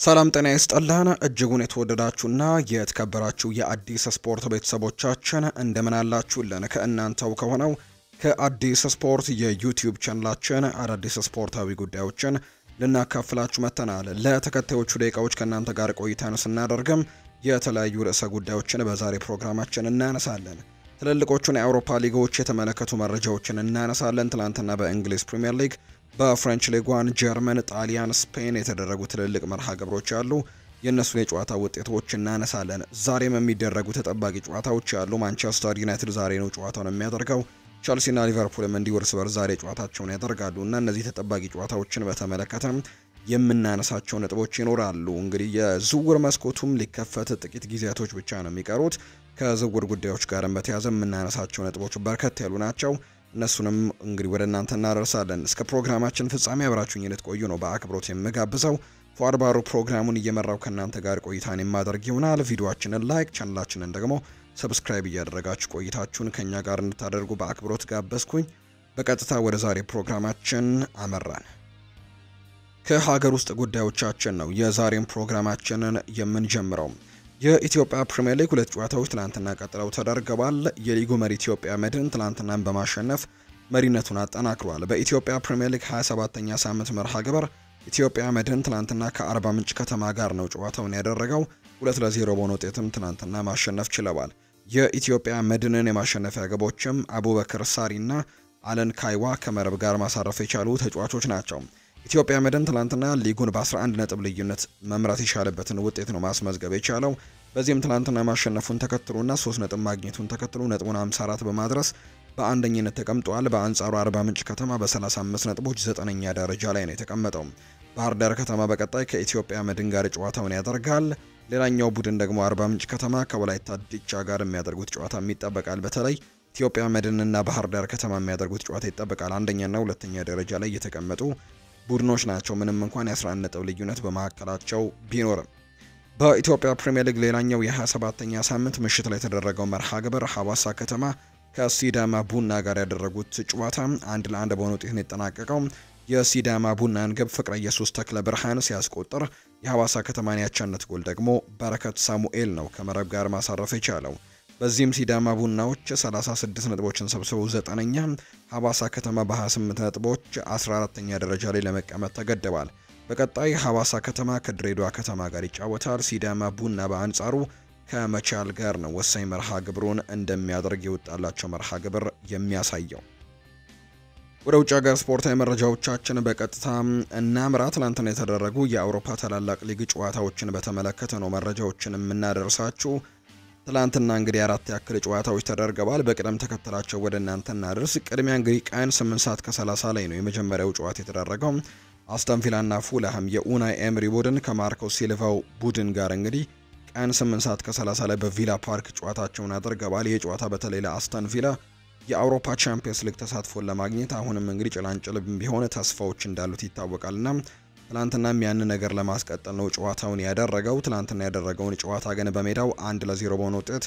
ሰላም ጤና ይስጥልን እጅጉን የተወደዳችሁና የተከበራችሁ የአዲስ ስፖርት ቤተሰቦቻችን እንደምን አላችሁልን? ከእናንተው ከሆነው ከአዲስ ስፖርት የዩቲዩብ ቻናላችን አዳዲስ ስፖርታዊ ጉዳዮችን ልናካፍላችሁ መጥተናል። ለተከታዮቹ ደቂቃዎች ከእናንተ ጋር ቆይታን ስናደርግም የተለያዩ ርዕሰ ጉዳዮችን በዛሬ ፕሮግራማችን እናነሳለን። ትልልቆቹን የአውሮፓ ሊጎች የተመለከቱ መረጃዎችን እናነሳለን። ትላንትና በእንግሊዝ ፕሪሚየር ሊግ፣ በፍሬንች ሊግ 1 ጀርመን፣ ጣሊያን፣ ስፔን የተደረጉ ትልልቅ መርሃ ግብሮች አሉ። የእነሱን የጨዋታ ውጤቶች እናነሳለን። ዛሬም የሚደረጉ ተጠባቂ ጨዋታዎች አሉ። ማንቸስተር ዩናይትድ ዛሬ ነው ጨዋታውን የሚያደርገው። ቸልሲና ሊቨርፑልም እንዲሁ እርስ በርስ ዛሬ ጨዋታቸውን ያደርጋሉ እና እነዚህ ተጠባቂ ጨዋታዎችን በተመለከተ የምናነሳቸው ነጥቦች ይኖራሉ። እንግዲህ የዝውውር መስኮቱም ሊከፈት ጥቂት ጊዜያቶች ብቻ ነው የሚቀሩት። ከዝውውር ጉዳዮች ጋርም በተያያዘ የምናነሳቸው ነጥቦች በርከት ያሉ ናቸው። እነሱንም እንግዲህ ወደ እናንተ እናደርሳለን። እስከ ፕሮግራማችን ፍጻሜ አብራችሁኝ እንድትቆዩ ነው በአክብሮት የምጋብዘው። ፏርባሩ ፕሮግራሙን እየመራው ከእናንተ ጋር ቆይታን የማደርግ ይሆናል። ቪዲዮአችንን ላይክ፣ ቻናላችንን ደግሞ ሰብስክራይብ እያደረጋችሁ ቆይታችሁን ከኛ ጋር እንድታደርጉ በአክብሮት ጋበዝኩኝ። በቀጥታ ወደ ዛሬ ፕሮግራማችን አመራን። ከሀገር ውስጥ ጉዳዮቻችን ነው የዛሬን ፕሮግራማችንን የምንጀምረው። የኢትዮጵያ ፕሪሚየር ሊግ ሁለት ጨዋታዎች ትላንትና ቀጥለው ተደርገዋል። የሊጉ መሪ ኢትዮጵያ መድን ትላንትናን በማሸነፍ መሪነቱን አጠናክሯል። በኢትዮጵያ ፕሪሚየር ሊግ 27ኛ ሳምንት መርሃ ግብር ኢትዮጵያ መድን ትላንትና ከአርባ ምንጭ ከተማ ጋር ነው ጨዋታውን ያደረገው። 2-0 በሆነ ውጤትም ትላንትና ማሸነፍ ችለዋል። የኢትዮጵያ መድንን የማሸነፊያ ግቦችም አቡበክር ሳሪና አለን ካይዋ ከመረብ ጋር ማሳረፍ የቻሉ ተጫዋቾች ናቸው። ኢትዮጵያ መድን ትላንትና ሊጉን በ11 ነጥብ ልዩነት መምራት የቻለበትን ውጤት ነው ማስመዝገብ የቻለው። በዚህም ትላንትና ማሸነፉን ተከትሎና 3 ነጥብ ማግኘቱን ተከትሎ ነጥቡን 54 በማድረስ በአንደኝነት ተቀምጧል። በአንጻሩ አርባ ምንጭ ከተማ በ35 ነጥቦች 9ኛ ደረጃ ላይ ነው የተቀመጠው። ባህር ዳር ከተማ በቀጣይ ከኢትዮጵያ መድን ጋር ጨዋታውን ያደርጋል። ሌላኛው ቡድን ደግሞ አርባ ምንጭ ከተማ ከወላይታ ዲቻ ጋር የሚያደርጉት ጨዋታ ይጠበቃል። በተለይ ኢትዮጵያ መድንና ባህር ዳር ከተማ የሚያደርጉት ጨዋታ ይጠበቃል። አንደኛና ሁለተኛ ደረጃ ላይ የተቀመጡ ቡድኖች ናቸው። ምንም እንኳን የ11 ነጥብ ልዩነት በመካከላቸው ቢኖርም በኢትዮጵያ ፕሪሚየር ሊግ ሌላኛው የ27ኛ ሳምንት ምሽት ላይ የተደረገው መርሃ ግብር ሐዋሳ ከተማ ከሲዳማ ቡና ጋር ያደረጉት ጨዋታ 1-1 በሆነ ውጤት ነው የተጠናቀቀው። የሲዳማ ቡናን ግብ ፍቅረ ኢየሱስ ተክለ ብርሃን ሲያስቆጥር የሐዋሳ ከተማን ያቻነት ጎል ደግሞ በረከት ሳሙኤል ነው ከመረብ ጋር ማሳረፍ የቻለው። በዚህም ሲዳማ ቡናዎች 36 ነጥቦችን ሰብስበው 9ኛ፣ ሐዋሳ ከተማ በ28 ነጥቦች 14ኛ ደረጃ ላይ ለመቀመጥ ተገደዋል። በቀጣይ ሐዋሳ ከተማ ከድሬዳዋ ከተማ ጋር ይጫወታል። ሲዳማ ቡና በአንጻሩ ከመቻል ጋር ነው ወሳኝ መርሃ ግብሩን እንደሚያደርግ የወጣላቸው መርሃ ግብር የሚያሳየው። ወደ ውጭ ሀገር ስፖርታዊ መረጃዎቻችን በቀጥታ እናምራ። ትናንትና የተደረጉ የአውሮፓ ታላላቅ ሊግ ጨዋታዎችን በተመለከተ ነው መረጃዎችን የምናደርሳችሁ። ትላንትና እንግዲህ 4 ያክል ጨዋታዎች ተደርገዋል። በቅደም ተከተላቸው ወደ እናንተ እናደርስ። ቅድሚያ እንግዲህ ቀን 8:30 ላይ ነው የመጀመሪያው ጨዋታ የተደረገው። አስተን ቪላና ፉልሃም የኡናይ ኤምሪ ቡድን ከማርኮ ሲልቫው ቡድን ጋር እንግዲህ ቀን 8:30 ላይ በቪላ ፓርክ ጨዋታቸውን አድርገዋል። ይህ ጨዋታ በተለይ ለአስተን ቪላ የአውሮፓ ቻምፒየንስ ሊግ ተሳትፎን ለማግኘት አሁንም እንግዲህ ጭላንጭል ቢሆን ተስፋዎች እንዳሉት ይታወቃልና ትላንትናም ያን ነገር ለማስቀጠል ነው ጨዋታውን ያደረገው። ትላንትና ያደረገውን ጨዋታ ግን በሜዳው 1-0 በሆነ ውጤት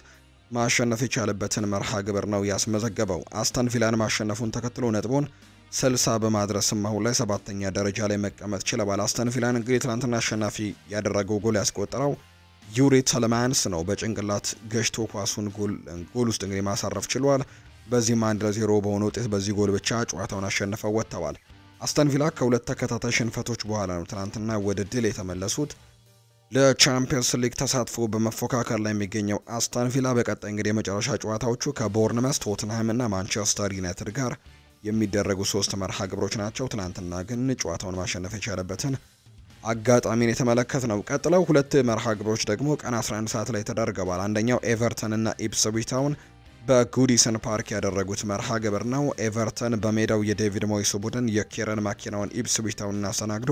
ማሸነፍ የቻለበትን መርሃ ግብር ነው ያስመዘገበው። አስተን ቪላን ማሸነፉን ተከትሎ ነጥቡን 60 በማድረስም አሁን ላይ 7ኛ ደረጃ ላይ መቀመጥ ችለዋል። አስተን ቪላን እንግዲህ ትላንትና አሸናፊ ያደረገው ጎል ያስቆጠረው ዩሪ ተለማንስ ነው። በጭንቅላት ገጭቶ ኳሱን ጎል ውስጥ እንግዲህ ማሳረፍ ችሏል። በዚህም 1-0 በሆነ ውጤት በዚህ ጎል ብቻ ጨዋታውን አሸንፈው ወጥተዋል። አስተን ቪላ ከሁለት ተከታታይ ሽንፈቶች በኋላ ነው ትናንትና ወደ ድል የተመለሱት። ለቻምፒየንስ ሊግ ተሳትፎ በመፎካከር ላይ የሚገኘው አስተን ቪላ በቀጣይ እንግዲህ የመጨረሻ ጨዋታዎቹ ከቦርንመስ፣ ቶትንሃም እና ማንቸስተር ዩናይትድ ጋር የሚደረጉ 3 መርሃ ግብሮች ናቸው። ትናንትና ግን ጨዋታውን ማሸነፍ የቻለበትን አጋጣሚን የተመለከት ነው። ቀጥለው 2 መርሃ ግብሮች ደግሞ ቀን 11 ሰዓት ላይ ተደርገዋል። አንደኛው ኤቨርተን እና ኢፕስዊች ታውን በጉዲሰን ፓርክ ያደረጉት መርሃ ግብር ነው። ኤቨርተን በሜዳው የዴቪድ ሞይስ ቡድን የኬረን ማኪናውን ኢፕስዊች ታውንን አስተናግዶ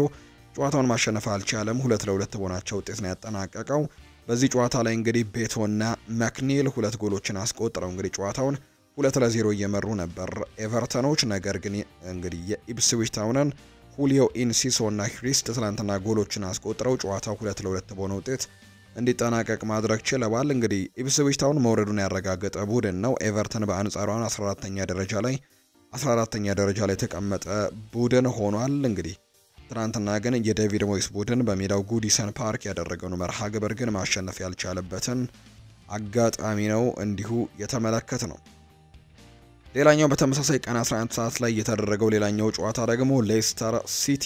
ጨዋታውን ማሸነፍ አልቻለም። 2-2 በሆናቸው ውጤት ነው ያጠናቀቀው። በዚህ ጨዋታ ላይ እንግዲህ ቤቶና ማክኒል 2 ጎሎችን አስቆጥረው እንግዲህ ጨዋታውን 2-0 እየመሩ ነበር ኤቨርተኖች። ነገር ግን እንግዲህ የኢፕስዊች ታውንን ሁሊዮ ኢንሲሶ እና ክሪስት ትላንትና ጎሎችን አስቆጥረው ጨዋታው 2-2 በሆነ ውጤት እንዲጠናቀቅ ማድረግ ችለዋል። እንግዲህ ኢፕስዊች ታውን መውረዱን ያረጋገጠ ቡድን ነው። ኤቨርተን በአንጻሩ 14ኛ ደረጃ ላይ የተቀመጠ ቡድን ሆኗል። እንግዲህ ትናንትና ግን የዴቪድ ሞይስ ቡድን በሜዳው ጉዲሰን ፓርክ ያደረገውን መርሃ ግብር ግን ማሸነፍ ያልቻለበትን አጋጣሚ ነው እንዲሁ የተመለከት ነው። ሌላኛው በተመሳሳይ ቀን 11 ሰዓት ላይ የተደረገው ሌላኛው ጨዋታ ደግሞ ሌስተር ሲቲ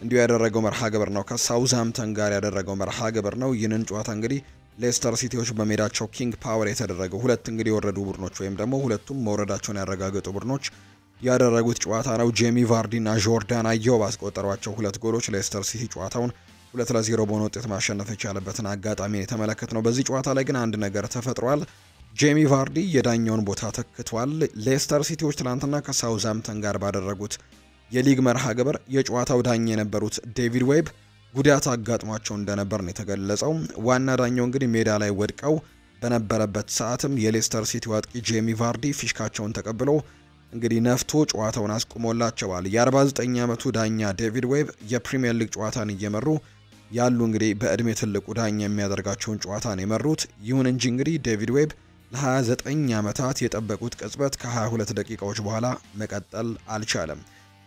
እንዲሁ ያደረገው መርሃ ግብር ነው። ከሳውዝሃምፕተን ጋር ያደረገው መርሃ ግብር ነው። ይህንን ጨዋታ እንግዲህ ሌስተር ሲቲዎች በሜዳቸው ኪንግ ፓወር የተደረገው ሁለት እንግዲህ የወረዱ ቡድኖች ወይም ደግሞ ሁለቱም መውረዳቸውን ያረጋገጡ ቡድኖች ያደረጉት ጨዋታ ነው። ጄሚ ቫርዲ እና ጆርዳን አየው ባስቆጠሯቸው ሁለት ጎሎች ሌስተር ሲቲ ጨዋታውን 2-0 በሆነ ውጤት ማሸነፍ የቻለበትን አጋጣሚ የተመለከትነው። በዚህ ጨዋታ ላይ ግን አንድ ነገር ተፈጥሯል። ጄሚ ቫርዲ የዳኛውን ቦታ ተክቷል። ሌስተር ሲቲዎች ትናንትና ከሳውዝሃምፕተን ጋር ባደረጉት የሊግ መርሃ ግብር የጨዋታው ዳኛ የነበሩት ዴቪድ ዌብ ጉዳት አጋጥሟቸው እንደነበር ነው የተገለጸው። ዋና ዳኛው እንግዲህ ሜዳ ላይ ወድቀው በነበረበት ሰዓትም የሌስተር ሲቲ አጥቂ ጄሚ ቫርዲ ፊሽካቸውን ተቀብሎ እንግዲህ ነፍቶ ጨዋታውን አስቆሞላቸዋል። የ49 ዓመቱ ዳኛ ዴቪድ ዌብ የፕሪሚየር ሊግ ጨዋታን እየመሩ ያሉ እንግዲህ በእድሜ ትልቁ ዳኛ የሚያደርጋቸውን ጨዋታን የመሩት። ይሁን እንጂ እንግዲህ ዴቪድ ዌብ ለ29 ዓመታት የጠበቁት ቅጽበት ከ22 ደቂቃዎች በኋላ መቀጠል አልቻለም።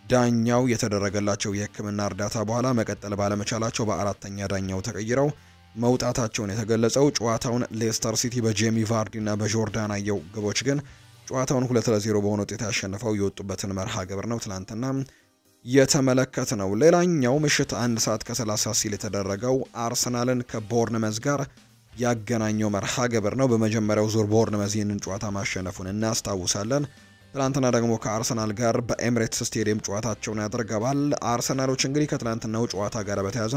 ዳኛው የተደረገላቸው የሕክምና እርዳታ በኋላ መቀጠል ባለመቻላቸው በአራተኛ ዳኛው ተቀይረው መውጣታቸውን የተገለጸው። ጨዋታውን ሌስተር ሲቲ በጄሚ ቫርዲ እና በጆርዳን አየው ግቦች ግን ጨዋታውን 2-0 በሆነ ውጤት ያሸነፈው የወጡበትን መርሃ ግብር ነው ትላንትና የተመለከት ነው። ሌላኛው ምሽት 1 ሰዓት ከ30 ሲል የተደረገው አርሰናልን ከቦርንመዝ ጋር ያገናኘው መርሃ ግብር ነው። በመጀመሪያው ዙር ቦርንመዝ ይህንን ጨዋታ ማሸነፉን እናስታውሳለን። ትላንትና ደግሞ ከአርሰናል ጋር በኤምሬትስ ስቴዲየም ጨዋታቸውን ያደርገዋል። አርሰናሎች እንግዲህ ከትላንትናው ጨዋታ ጋር በተያያዘ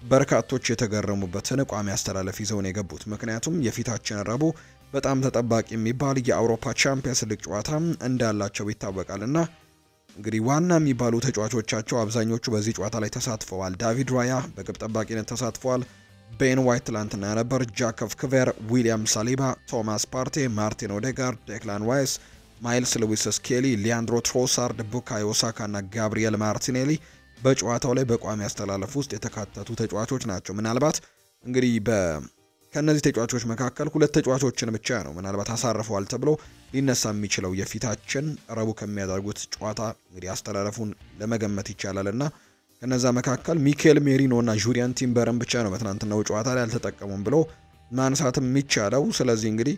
በርካቶች የተገረሙበትን ቋሚ አስተላለፍ ይዘውን የገቡት ምክንያቱም የፊታችን ረቡዕ በጣም ተጠባቂ የሚባል የአውሮፓ ቻምፒየንስ ሊግ ጨዋታ እንዳላቸው ይታወቃልና እንግዲህ ዋና የሚባሉ ተጫዋቾቻቸው አብዛኞቹ በዚህ ጨዋታ ላይ ተሳትፈዋል። ዳቪድ ራያ በግብ ጠባቂነት ተሳትፈዋል። ቤን ዋይት ትላንትና ነበር። ጃኮቭ ክቬር፣ ዊሊያም ሳሊባ፣ ቶማስ ፓርቴ፣ ማርቲን ኦዴጋርድ፣ ዴክላን ዋይስ፣ ማይልስ ሉዊስ ስኬሊ፣ ሊያንድሮ ትሮሳርድ፣ ቡካዮ ሳካ እና ጋብሪኤል ማርቲኔሊ በጨዋታው ላይ በቋሚ አስተላለፍ ውስጥ የተካተቱ ተጫዋቾች ናቸው። ምናልባት እንግዲህ ከነዚህ ተጫዋቾች መካከል ሁለት ተጫዋቾችን ብቻ ነው ምናልባት አሳርፈዋል ተብሎ ሊነሳ የሚችለው የፊታችን ረቡዕ ከሚያደርጉት ጨዋታ እንግዲህ አስተላለፉን ለመገመት ይቻላልና ከነዛ መካከል ሚኬል ሜሪኖ እና ጁሪያን ቲምበርን ብቻ ነው በትናንትናው ጨዋታ ላይ አልተጠቀሙም ብሎ ማንሳትም የሚቻለው። ስለዚህ እንግዲህ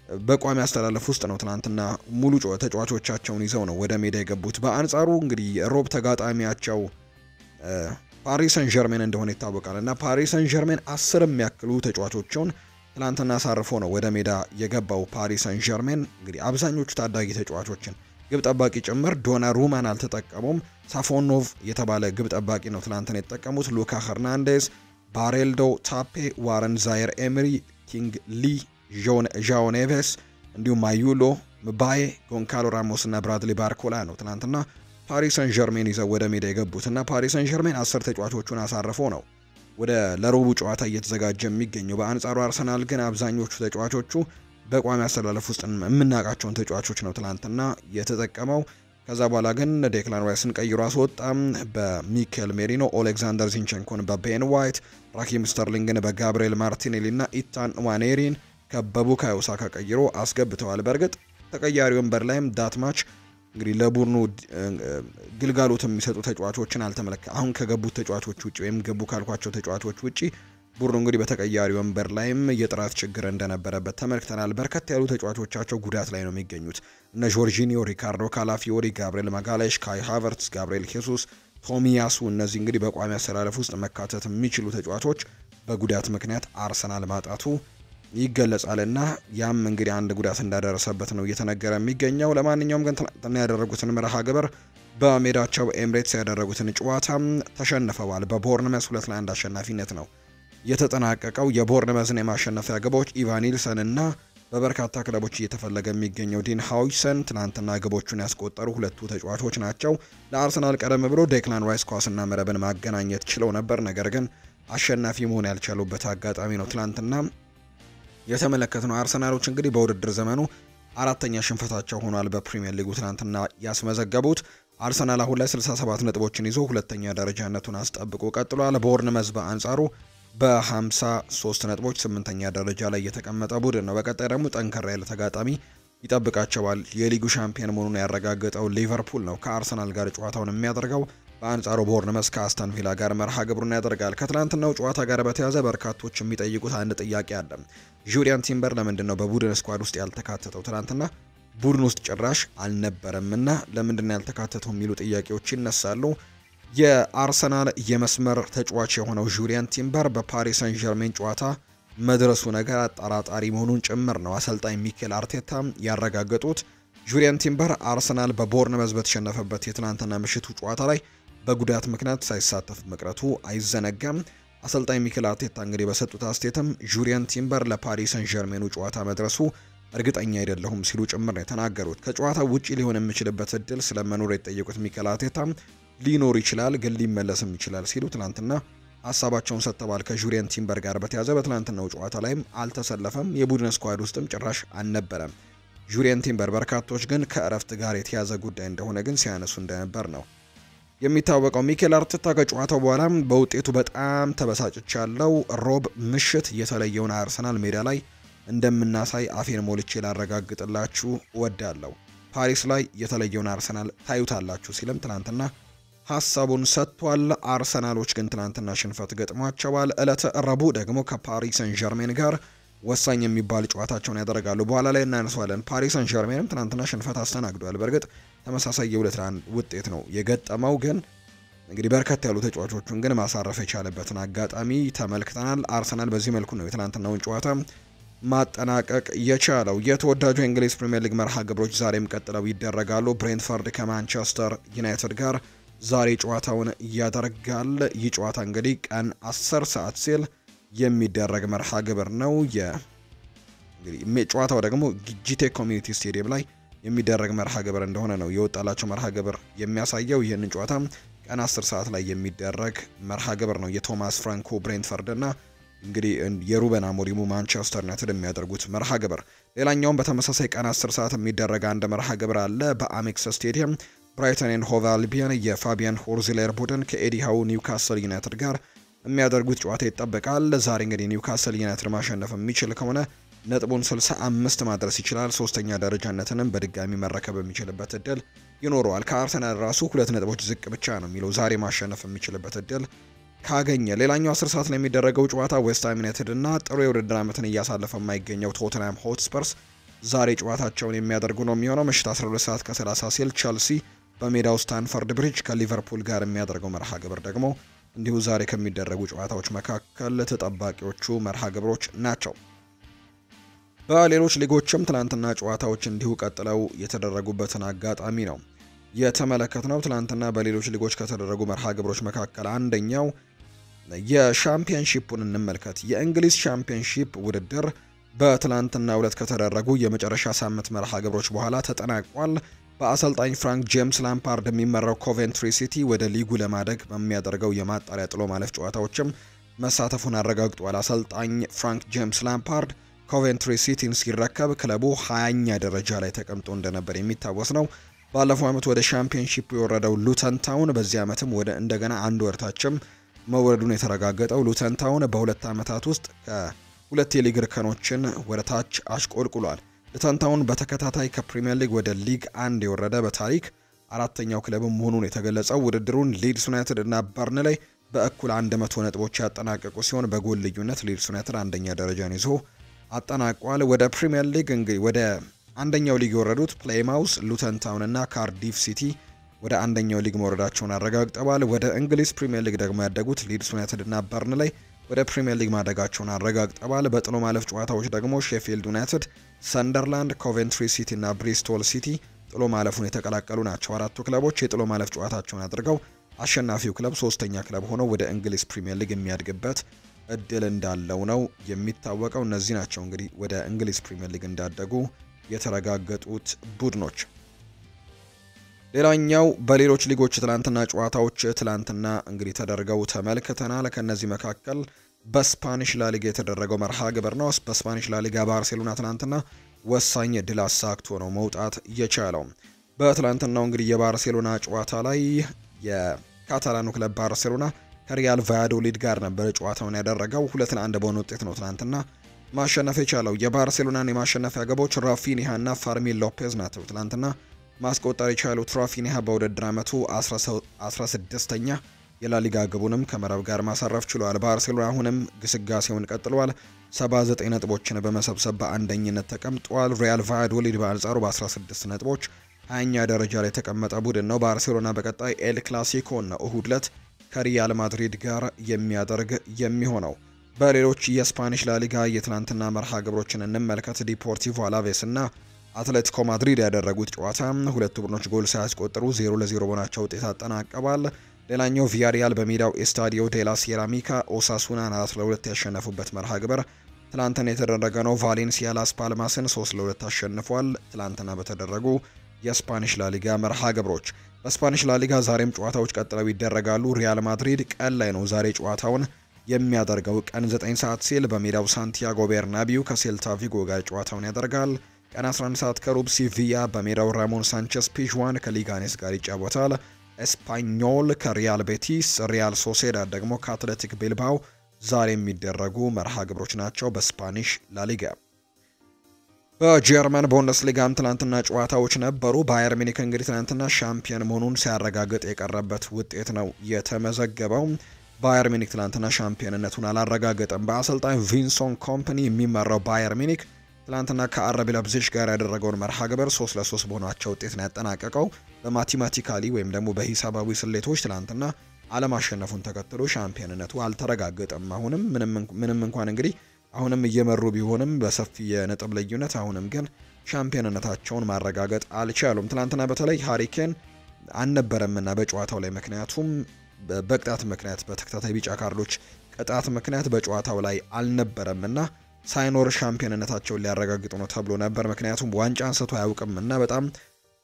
በቋሚ አስተላለፍ ውስጥ ነው ትናንትና ሙሉ ተጫዋቾቻቸውን ይዘው ነው ወደ ሜዳ የገቡት። በአንጻሩ እንግዲህ ሮብ ተጋጣሚያቸው ፓሪስ ሰን ዠርሜን እንደሆነ ይታወቃል እና ፓሪስ ሰን ዠርሜን 10 የሚያክሉ ተጫዋቾችን ትላንትና አሳርፎ ነው ወደ ሜዳ የገባው። ፓሪስ ሰን ዠርሜን እንግዲህ አብዛኞቹ ታዳጊ ተጫዋቾችን ግብ ጠባቂ ጭምር ዶናሩማን አልተጠቀሙም። ሳፎኖቭ የተባለ ግብ ጠባቂ ነው ትላንትና የተጠቀሙት። ሉካ ሄርናንዴዝ፣ ባሬልዶ፣ ታፔ፣ ዋረን ዛየር ኤምሪ፣ ኪንግ ሊ፣ ዣኦ ኔቬስ እንዲሁም ማዩሎ ምባዬ፣ ጎንካሎ ራሞስ እና ብራድሊ ባርኮላ ነው ትላንትና ፓሪስ ሰን ዠርሜን ይዘው ወደ ሜዳ የገቡት እና ፓሪስ ሰን ዠርሜን 10 ተጫዋቾቹን አሳርፎ ነው ወደ ለሮቡ ጨዋታ እየተዘጋጀ የሚገኘው። በአንጻሩ አርሰናል ግን አብዛኞቹ ተጫዋቾቹ በቋሚ አስተላለፍ ውስጥ የምናውቃቸውን ተጫዋቾች ነው ትላንትና የተጠቀመው። ከዛ በኋላ ግን ዴክላን ራይስን ቀይሮ አስወጣም። በሚኬል ሜሪኖ፣ ኦሌክዛንደር ዚንቸንኮን በቤን ዋይት፣ ራሂም ስተርሊንግን በጋብሪኤል ማርቲኔሊ እና ኢታን ዋኔሪን ከቡካዮ ሳካ ቀይሮ አስገብተዋል። በእርግጥ ተቀያሪ ወንበር ላይም ዳትማች እንግዲህ ለቡድኑ ግልጋሎት የሚሰጡ ተጫዋቾችን አሁን ከገቡት ተጫዋቾች ውጪ ወይም ገቡ ካልኳቸው ተጫዋቾች ውጪ ቡድኑ እንግዲህ በተቀያሪ ወንበር ላይም የጥራት ችግር እንደነበረበት ተመልክተናል። በርከት ያሉ ተጫዋቾቻቸው ጉዳት ላይ ነው የሚገኙት። እነ ጆርጂኒዮ፣ ሪካርዶ ካላፊዮሪ፣ ጋብሪኤል ማጋሌሽ፣ ካይ ሃቨርትስ፣ ጋብሪኤል ሄሱስ፣ ቶሚያሱ እነዚህ እንግዲህ በቋሚ አሰላለፍ ውስጥ መካተት የሚችሉ ተጫዋቾች በጉዳት ምክንያት አርሰናል ማጣቱ ይገለጻልና ያም እንግዲህ አንድ ጉዳት እንዳደረሰበት ነው እየተነገረ የሚገኘው። ለማንኛውም ግን ትናንትና ያደረጉትን መርሃ ግብር በሜዳቸው ኤምሬትስ ያደረጉትን ጨዋታ ተሸንፈዋል። በቦርንመስ 2-1 አሸናፊነት ነው የተጠናቀቀው። የቦርንመዝን የማሸነፊያ ግቦች ኢቫን ኒልሰን እና በበርካታ ክለቦች እየተፈለገ የሚገኘው ዲን ሃውይሰን ትናንትና ግቦቹን ያስቆጠሩ ሁለቱ ተጫዋቾች ናቸው። ለአርሰናል ቀደም ብሎ ዴክላን ራይስ ኳስና መረብን ማገናኘት ችለው ነበር፣ ነገር ግን አሸናፊ መሆን ያልቻሉበት አጋጣሚ ነው ትናንትና የተመለከትነው። አርሰናሎች እንግዲህ በውድድር ዘመኑ አራተኛ ሽንፈታቸው ሆኗል በፕሪሚየር ሊጉ ትናንትና ያስመዘገቡት። አርሰናል አሁን ላይ 67 ነጥቦችን ይዞ ሁለተኛ ደረጃነቱን አስጠብቆ ቀጥሏል። ቦርንመዝ በአንጻሩ በ53 ነጥቦች 8ኛ ደረጃ ላይ የተቀመጠ ቡድን ነው። በቀጣይ ደግሞ ጠንከር ያለ ተጋጣሚ ይጠብቃቸዋል። የሊጉ ሻምፒዮን መሆኑን ያረጋገጠው ሊቨርፑል ነው ከአርሰናል ጋር ጨዋታውን የሚያደርገው። በአንጻሩ ቦርንመስ ከአስተን ቪላ ጋር መርሃ ግብሩን ያደርጋል። ከትላንትናው ጨዋታ ጋር በተያያዘ በርካቶች የሚጠይቁት አንድ ጥያቄ አለ። ጁሪያን ቲምበር ለምንድነው በቡድን ስኳድ ውስጥ ያልተካተተው? ትላንትና ቡድን ውስጥ ጭራሽ አልነበረምና ለምንድነው ያልተካተተው የሚሉ ጥያቄዎች ይነሳሉ። የአርሰናል የመስመር ተጫዋች የሆነው ጁሪያን ቲምበር በፓሪስ ሰን ዠርሜን ጨዋታ መድረሱ ነገር አጠራጣሪ መሆኑን ጭምር ነው አሰልጣኝ ሚኬል አርቴታ ያረጋገጡት። ጁሪያን ቲምበር አርሰናል በቦርንመዝ በተሸነፈበት የትናንትና ምሽቱ ጨዋታ ላይ በጉዳት ምክንያት ሳይሳተፍ መቅረቱ አይዘነጋም። አሰልጣኝ ሚኬል አርቴታ እንግዲህ በሰጡት አስተያየትም ጁሪያን ቲምበር ለፓሪስ ሰን ዠርሜኑ ጨዋታ መድረሱ እርግጠኛ አይደለሁም ሲሉ ጭምር ነው የተናገሩት። ከጨዋታው ውጪ ሊሆን የሚችልበት እድል ስለመኖር የጠየቁት ሚኬል አርቴታ ሊኖር ይችላል ግን ሊመለስም ይችላል ሲሉ ትናንትና ሀሳባቸውን ሰጥተዋል። ከጁሪያን ቲምበር ጋር በተያያዘ በትናንትናው ጨዋታ ላይም አልተሰለፈም፣ የቡድን ስኳድ ውስጥም ጭራሽ አልነበረም። ጁሪያን ቲምበር በርካቶች ግን ከእረፍት ጋር የተያዘ ጉዳይ እንደሆነ ግን ሲያነሱ እንደነበር ነው የሚታወቀው። ሚኬል አርቴታ ከጨዋታው በኋላም በውጤቱ በጣም ተበሳጭቻለሁ፣ ሮብ ምሽት የተለየውን አርሰናል ሜዳ ላይ እንደምናሳይ አፌን ሞልቼ ላረጋግጥላችሁ እወዳለሁ። ፓሪስ ላይ የተለየውን አርሰናል ታዩታላችሁ ሲልም ትናንትና ሀሳቡን ሰጥቷል። አርሰናሎች ግን ትናንትና ሽንፈት ገጥሟቸዋል። ዕለተ ረቡዕ ደግሞ ከፓሪስ ሰን ዠርሜን ጋር ወሳኝ የሚባል ጨዋታቸውን ያደርጋሉ። በኋላ ላይ እናነሳዋለን። ፓሪስ ሰን ዠርሜንም ትናንትና ሽንፈት አስተናግዷል። በእርግጥ ተመሳሳይ የ2-1 ውጤት ነው የገጠመው፣ ግን እንግዲህ በርከት ያሉ ተጫዋቾቹን ግን ማሳረፍ የቻለበትን አጋጣሚ ተመልክተናል። አርሰናል በዚህ መልኩ ነው የትናንትናውን ጨዋታ ማጠናቀቅ የቻለው። የተወዳጁ የእንግሊዝ ፕሪምየር ሊግ መርሃ ግብሮች ዛሬም ቀጥለው ይደረጋሉ። ብሬንትፈርድ ከማንቸስተር ዩናይትድ ጋር ዛሬ ጨዋታውን ያደርጋል። ይህ ጨዋታ እንግዲህ ቀን 10 ሰዓት ሲል የሚደረግ መርሃ ግብር ነው። እንግዲህ ጨዋታው ደግሞ ጂቴክ ኮሚኒቲ ስቴዲየም ላይ የሚደረግ መርሃ ግብር እንደሆነ ነው የወጣላቸው መርሃ ግብር የሚያሳየው። ይህንን ጨዋታ ቀን 10 ሰዓት ላይ የሚደረግ መርሃ ግብር ነው። የቶማስ ፍራንኮ ብሬንትፈርድ እና እንግዲህ የሩበን አሞሪሙ ማንቸስተር ዩናይትድ የሚያደርጉት መርሃ ግብር። ሌላኛውም በተመሳሳይ ቀን 10 ሰዓት የሚደረግ አንድ መርሃ ግብር አለ። በአሜክስ ስቴዲየም ብራይተን ኤንድ ሆቭ አልቢዮን የፋቢያን ሆርዝሌር ቡድን ከኤዲሃው ኒውካስል ዩናይትድ ጋር የሚያደርጉት ጨዋታ ይጠበቃል። ዛሬ እንግዲህ ኒውካስል ዩናይትድ ማሸነፍ የሚችል ከሆነ ነጥቡን 65 ማድረስ ይችላል። ሶስተኛ ደረጃነትንም በድጋሚ መረከብ የሚችልበት እድል ይኖረዋል። ከአርሰናል ራሱ 2 ነጥቦች ዝቅ ብቻ ነው የሚለው ዛሬ ማሸነፍ የሚችልበት እድል ካገኘ። ሌላኛው 10 ሰዓት ላይ የሚደረገው ጨዋታ ዌስትሃም ዩናይትድ እና ጥሩ የውድድር ዓመትን እያሳለፈ የማይገኘው ቶተንሃም ሆትስፐርስ ዛሬ ጨዋታቸውን የሚያደርጉ ነው የሚሆነው። ምሽት 12 ሰዓት ከ30 ሲል ቸልሲ በሜዳው ስታንፈርድ ብሪጅ ከሊቨርፑል ጋር የሚያደርገው መርሃ ግብር ደግሞ እንዲሁ ዛሬ ከሚደረጉ ጨዋታዎች መካከል ተጠባቂዎቹ መርሃ ግብሮች ናቸው። በሌሎች ሊጎችም ትላንትና ጨዋታዎች እንዲሁ ቀጥለው የተደረጉበትን አጋጣሚ ነው የተመለከትነው። ትላንትና በሌሎች ሊጎች ከተደረጉ መርሃ ግብሮች መካከል አንደኛው የሻምፒየንሺፑን እንመልከት። የእንግሊዝ ሻምፒየንሺፕ ውድድር በትላንትናው ዕለት ከተደረጉ የመጨረሻ ሳምንት መርሃ ግብሮች በኋላ ተጠናቋል። በአሰልጣኝ ፍራንክ ጄምስ ላምፓርድ የሚመራው ኮቬንትሪ ሲቲ ወደ ሊጉ ለማደግ በሚያደርገው የማጣሪያ ጥሎ ማለፍ ጨዋታዎችም መሳተፉን አረጋግጧል። አሰልጣኝ ፍራንክ ጄምስ ላምፓርድ ኮቬንትሪ ሲቲን ሲረከብ ክለቡ 20ኛ ደረጃ ላይ ተቀምጦ እንደነበር የሚታወስ ነው። ባለፈው ዓመት ወደ ሻምፒየንሺፕ የወረደው ሉተን ታውን በዚህ ዓመትም ወደ እንደገና አንድ ወርታችም መውረዱን የተረጋገጠው ሉተን ታውን በሁለት ዓመታት ውስጥ ከሁለት የሊግ እርከኖችን ወደ ታች አሽቆልቁሏል። ሉተን ታውን በተከታታይ ከፕሪሚየር ሊግ ወደ ሊግ 1 የወረደ በታሪክ አራተኛው ክለብ መሆኑን የተገለጸው ውድድሩን ሊድስ ዩናይትድ እና በርንሌይ በእኩል 100 ነጥቦች ያጠናቀቁ ሲሆን በጎል ልዩነት ሊድስ ዩናይትድ አንደኛ ደረጃን ይዞ አጠናቋል። ወደ ፕሪሚየር ሊግ እንግዲህ ወደ አንደኛው ሊግ የወረዱት ፕሌይማውስ፣ ሉተን ታውን እና ካርዲፍ ሲቲ ወደ አንደኛው ሊግ መውረዳቸውን አረጋግጠዋል። ወደ እንግሊዝ ፕሪሚየር ሊግ ደግሞ ያደጉት ሊድስ ዩናይትድ እና በርንሌይ ወደ ፕሪሚየር ሊግ ማደጋቸውን አረጋግጠዋል። በጥሎ ማለፍ ጨዋታዎች ደግሞ ሼፊልድ ዩናይትድ፣ ሰንደርላንድ፣ ኮቬንትሪ ሲቲ እና ብሪስቶል ሲቲ ጥሎ ማለፉን የተቀላቀሉ ናቸው። አራቱ ክለቦች የጥሎ ማለፍ ጨዋታቸውን አድርገው አሸናፊው ክለብ ሶስተኛ ክለብ ሆኖ ወደ እንግሊዝ ፕሪሚየር ሊግ የሚያድግበት እድል እንዳለው ነው የሚታወቀው። እነዚህ ናቸው እንግዲህ ወደ እንግሊዝ ፕሪሚየር ሊግ እንዳደጉ የተረጋገጡት ቡድኖች። ሌላኛው በሌሎች ሊጎች ትላንትና ጨዋታዎች ትላንትና እንግዲህ ተደርገው ተመልክተናል። ከነዚህ መካከል በስፓኒሽ ላሊጋ የተደረገው መርሃ ግብር ነው። በስፓኒሽ ላሊጋ ባርሴሎና ትላንትና ወሳኝ ድል አሳክቶ ነው መውጣት የቻለው። በትላንትናው እንግዲህ የባርሴሎና ጨዋታ ላይ የካታላኑ ክለብ ባርሴሎና ከሪያል ቫያዶሊድ ጋር ነበር ጨዋታውን ያደረገው። 2-1 በሆነ ውጤት ነው ትላንትና ማሸነፍ የቻለው። የባርሴሎናን የማሸነፊያ ግቦች ራፊኒሃ እና ፋርሚን ሎፔዝ ናቸው ትላንትና ማስቆጠር የቻሉት ራፊኒሃ በውድድር ዓመቱ 16ኛ የላሊጋ ግቡንም ከመረብ ጋር ማሳረፍ ችሏል። ባርሴሎና አሁንም ግስጋሴውን ቀጥሏል። 79 ነጥቦችን በመሰብሰብ በአንደኝነት ተቀምጧል። ሪያል ቫያዶሊድ በአንጻሩ በ16 ነጥቦች 20ኛ ደረጃ ላይ የተቀመጠ ቡድን ነው። ባርሴሎና በቀጣይ ኤል ክላሲኮን ነው እሁድ ዕለት ከሪያል ማድሪድ ጋር የሚያደርግ የሚሆነው። በሌሎች የስፓኒሽ ላሊጋ የትናንትና መርሃ ግብሮችን እንመልከት። ዲፖርቲቮ አላቬስ እና አትሌቲኮ ማድሪድ ያደረጉት ጨዋታ ሁለቱ ቡድኖች ጎል ሳያስቆጥሩ 0-0 በሆናቸው ውጤት አጠናቀዋል። ሌላኛው ቪያሪያል በሜዳው ኤስታዲዮ ዴላ ሴራሚካ ኦሳሱናን 4-2 ያሸነፉበት መርሃ ግብር ትላንትና የተደረገ ነው። ቫሌንሲያ ላስ ፓልማስን 3-2 አሸንፏል። ትላንትና በተደረጉ የስፓኒሽ ላሊጋ መርሃ ግብሮች በስፓኒሽ ላሊጋ ዛሬም ጨዋታዎች ቀጥለው ይደረጋሉ። ሪያል ማድሪድ ቀን ላይ ነው ዛሬ ጨዋታውን የሚያደርገው። ቀን 9 ሰዓት ሲል በሜዳው ሳንቲያጎ ቤርናቢው ከሴልታ ቪጎ ጋር ጨዋታውን ያደርጋል። ቀን 11 ሰዓት ከሩብ ሲቪያ በሜዳው ራሞን ሳንቼስ ፒዥዋን ከሊጋኔስ ጋር ይጫወታል። ኤስፓኞል ከሪያል ቤቲስ፣ ሪያል ሶሴዳድ ደግሞ ከአትሌቲክ ቢልባው ዛሬ የሚደረጉ መርሃ ግብሮች ናቸው በስፓኒሽ ላሊጋ። በጀርመን ቡንደስሊጋም ትናንትና ጨዋታዎች ነበሩ። ባየር ሚኒክ እንግዲህ ትናንትና ሻምፒዮን መሆኑን ሲያረጋግጥ የቀረበት ውጤት ነው የተመዘገበው። ባየር ሚኒክ ትናንትና ሻምፒዮንነቱን አላረጋገጠም። በአሰልጣኝ ቪንሶንት ኮምፓኒ የሚመራው ባየር ሚኒክ ትላንትና ከአረቢ ለብዚሽ ጋር ያደረገውን መርሃ ግብር 3-3 በሆናቸው ውጤት ነው ያጠናቀቀው። በማቴማቲካሊ ወይም ደግሞ በሂሳባዊ ስሌቶች ትላንትና አለማሸነፉን ተከትሎ ሻምፒዮንነቱ አልተረጋገጠም። አሁንም ምንም እንኳን እንግዲህ አሁንም እየመሩ ቢሆንም በሰፊ የነጥብ ልዩነት አሁንም ግን ሻምፒዮንነታቸውን ማረጋገጥ አልቻሉም። ትላንትና በተለይ ሃሪኬን አልነበረምና በጨዋታው ላይ ምክንያቱም በቅጣት ምክንያት በተከታታይ ቢጫ ካርዶች ቅጣት ምክንያት በጨዋታው ላይ አልነበረምና ሳይኖር ሻምፒዮንነታቸውን ሊያረጋግጡ ነው ተብሎ ነበር። ምክንያቱም ዋንጫ አንስቶ አያውቅምና በጣም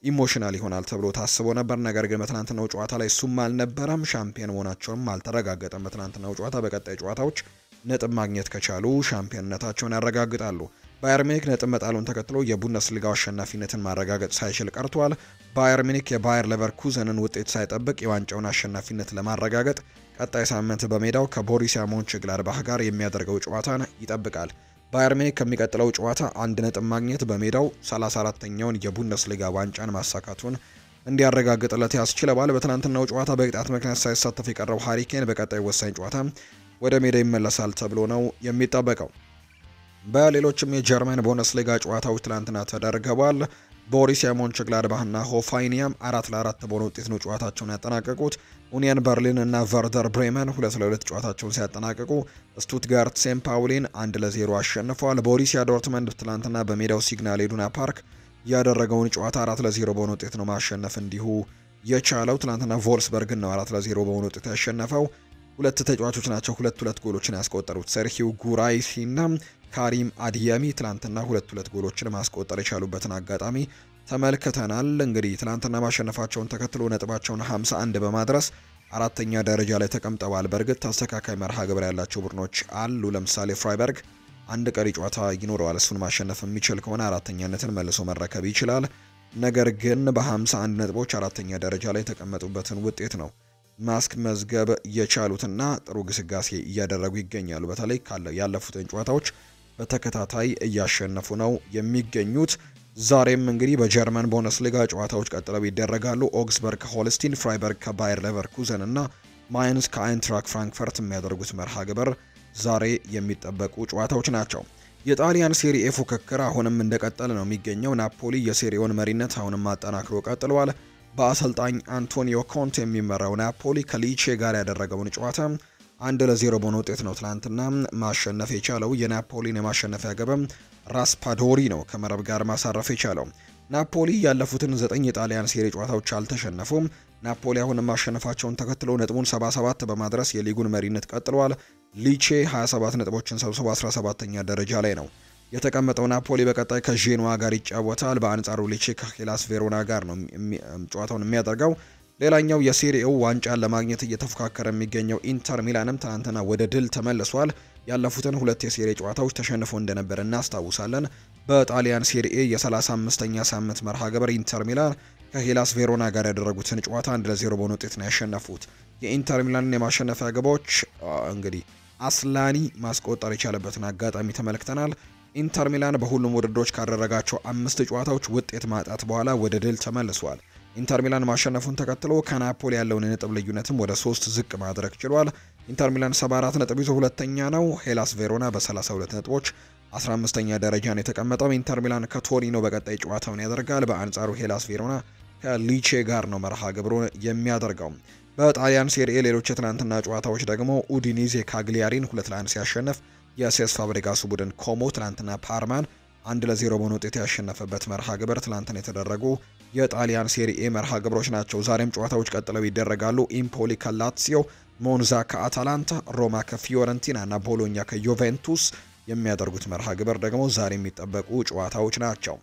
ኢሞሽናል ይሆናል ተብሎ ታስቦ ነበር። ነገር ግን በትናንትናው ጨዋታ ላይ እሱም አልነበረም፣ ሻምፒዮን መሆናቸውም አልተረጋገጠም። በትናንትናው ጨዋታ በቀጣይ ጨዋታዎች ነጥብ ማግኘት ከቻሉ ሻምፒዮንነታቸውን ያረጋግጣሉ። ባየር ሚኒክ ነጥብ መጣሉን ተከትሎ የቡንደስሊጋው አሸናፊነትን ማረጋገጥ ሳይችል ቀርቷል። ባየር ሚኒክ የባየር ሌቨርኩዘንን ውጤት ሳይጠብቅ የዋንጫውን አሸናፊነት ለማረጋገጥ ቀጣይ ሳምንት በሜዳው ከቦሩሲያ ሞንቸግላድባህ ጋር የሚያደርገው ጨዋታን ይጠብቃል። ባየር ሚኒክ ከሚቀጥለው ጨዋታ 1 ነጥብ ማግኘት በሜዳው 34ኛውን የቡንደስሊጋ ዋንጫን ማሳካቱን እንዲያረጋግጥለት ያስችለዋል። በትናንትናው ጨዋታ በቅጣት ምክንያት ሳይሳተፍ የቀረው ሃሪኬን በቀጣይ ወሳኝ ጨዋታ ወደ ሜዳ ይመለሳል ተብሎ ነው የሚጠበቀው። በሌሎችም የጀርመን ቡንደስሊጋ ጨዋታዎች ትላንትና ተደርገዋል። ቦሩሲያ ሞንቸግላድባህና ሆፋይኒያም 4-4 በሆነ ውጤት ነው ጨዋታቸውን ያጠናቀቁት። ኡኒየን በርሊን እና ቨርደር ብሬመን 2-2 ጨዋታቸውን ሲያጠናቅቁ ስቱትጋርት ሴንት ፓውሊን 1-0 አሸንፈዋል። ቦሩሲያ ዶርትመንድ ትላንትና በሜዳው ሲግናል ኢዱና ፓርክ ያደረገውን ጨዋታ 4-0 በሆነ ውጤት ነው ማሸነፍ እንዲሁ የቻለው። ትላንትና ቮልስበርግን ነው 4-0 በሆነ ውጤት ያሸነፈው። ሁለት ተጫዋቾች ናቸው ሁለት ጎሎችን ያስቆጠሩት። ሰርሂው ጉራይሲና ካሪም አዲያሚ ትላንትና ሁለት ጎሎችን ማስቆጠር የቻሉበትን አጋጣሚ ተመልክተናል። እንግዲህ ትላንትና ማሸነፋቸውን ተከትሎ ነጥባቸውን 51 በማድረስ አራተኛ ደረጃ ላይ ተቀምጠዋል። በእርግጥ ተስተካካይ መርሃ ግብር ያላቸው ቡድኖች አሉ። ለምሳሌ ፍራይበርግ አንድ ቀሪ ጨዋታ ይኖረዋል። እሱን ማሸነፍ የሚችል ከሆነ አራተኛነትን መልሶ መረከብ ይችላል። ነገር ግን በ51 ነጥቦች አራተኛ ደረጃ ላይ የተቀመጡበትን ውጤት ነው ማስመዝገብ የቻሉትና ጥሩ ግስጋሴ እያደረጉ ይገኛሉ። በተለይ ያለፉትን ጨዋታዎች በተከታታይ እያሸነፉ ነው የሚገኙት። ዛሬም እንግዲህ በጀርመን ቡንደስሊጋ ጨዋታዎች ቀጥለው ይደረጋሉ። ኦግስበርግ ከሆልስቲን፣ ፍራይበርግ ከባየር ሌቨርኩዘን እና ማይንስ ከአይንትራክ ፍራንክፈርት የሚያደርጉት መርሃ ግብር ዛሬ የሚጠበቁ ጨዋታዎች ናቸው። የጣሊያን ሴሪኤ ፉክክር አሁንም እንደቀጠለ ነው የሚገኘው። ናፖሊ የሴሪኤውን መሪነት አሁንም አጠናክሮ ቀጥሏል። በአሰልጣኝ አንቶኒዮ ኮንቴ የሚመራው ናፖሊ ከሊቼ ጋር ያደረገውን ጨዋታ 1-0 በሆነ ውጤት ነው ትላንትና ማሸነፍ የቻለው። የናፖሊን የማሸነፊያ ግብም ራስፓዶሪ ነው ከመረብ ጋር ማሳረፍ የቻለው። ናፖሊ ያለፉትን 9 የጣሊያን ሴሪ ጨዋታዎች አልተሸነፉም። ናፖሊ አሁንም ማሸነፋቸውን ተከትሎ ነጥቡን 77 በማድረስ የሊጉን መሪነት ቀጥሏል። ሊቼ 27 ነጥቦችን ሰብስቦ 17ኛ ደረጃ ላይ ነው የተቀመጠው። ናፖሊ በቀጣይ ከዤኖዋ ጋር ይጫወታል። በአንጻሩ ሊቼ ከሄላስ ቬሮና ጋር ነው ጨዋታውን የሚያደርገው። ሌላኛው የሴሪኤው ዋንጫን ለማግኘት እየተፎካከረ የሚገኘው ኢንተር ሚላንም ትናንትና ወደ ድል ተመልሷል። ያለፉትን 2 የሴሪ ጨዋታዎች ተሸንፎ እንደነበር እናስታውሳለን። በጣሊያን ሴሪኤ የ35ኛ ሳምንት መርሃ ግብር ኢንተር ሚላን ከሄላስ ቬሮና ጋር ያደረጉትን ጨዋታ 1-0 በሆነ ውጤት ነው ያሸነፉት። የኢንተር ሚላንን የማሸነፊያ ግቦች እንግዲህ አስላኒ ማስቆጠር የቻለበትን አጋጣሚ ተመልክተናል። ኢንተር ሚላን በሁሉም ውድድሮች ካደረጋቸው 5 ጨዋታዎች ውጤት ማጣት በኋላ ወደ ድል ተመልሷል። ኢንተር ሚላን ማሸነፉን ተከትሎ ከናፖሊ ያለውን የነጥብ ልዩነትም ወደ 3 ዝቅ ማድረግ ችሏል። ኢንተር ሚላን 74 ነጥብ ይዞ ሁለተኛ ነው። ሄላስ ቬሮና በ32 ነጥቦች 15ኛ ደረጃን የተቀመጠው። ኢንተር ሚላን ከቶሪኖ በቀጣይ ጨዋታውን ያደርጋል። በአንጻሩ ሄላስ ቬሮና ከሊቼ ጋር ነው መርሃ ግብሩን የሚያደርገው። በጣሊያን ሴሪኤ ሌሎች የትናንትና ጨዋታዎች ደግሞ ኡዲኒዜ ካግሊያሪን 2-1 ሲያሸንፍ የሴስ ፋብሪጋሱ ቡድን ኮሞ ትናንትና ፓርማን 1-0 በሆነ ውጤት ያሸነፈበት መርሃ ግብር ትናንትና የተደረጉ የጣሊያን ሴሪኤ መርሃ ግብሮች ናቸው። ዛሬም ጨዋታዎች ቀጥለው ይደረጋሉ። ኢምፖሊ ከላትሲዮ፣ ሞንዛ ከአታላንታ፣ ሮማ ከፊዮረንቲና እና ቦሎኛ ከዩቬንቱስ የሚያደርጉት መርሃ ግብር ደግሞ ዛሬ የሚጠበቁ ጨዋታዎች ናቸው።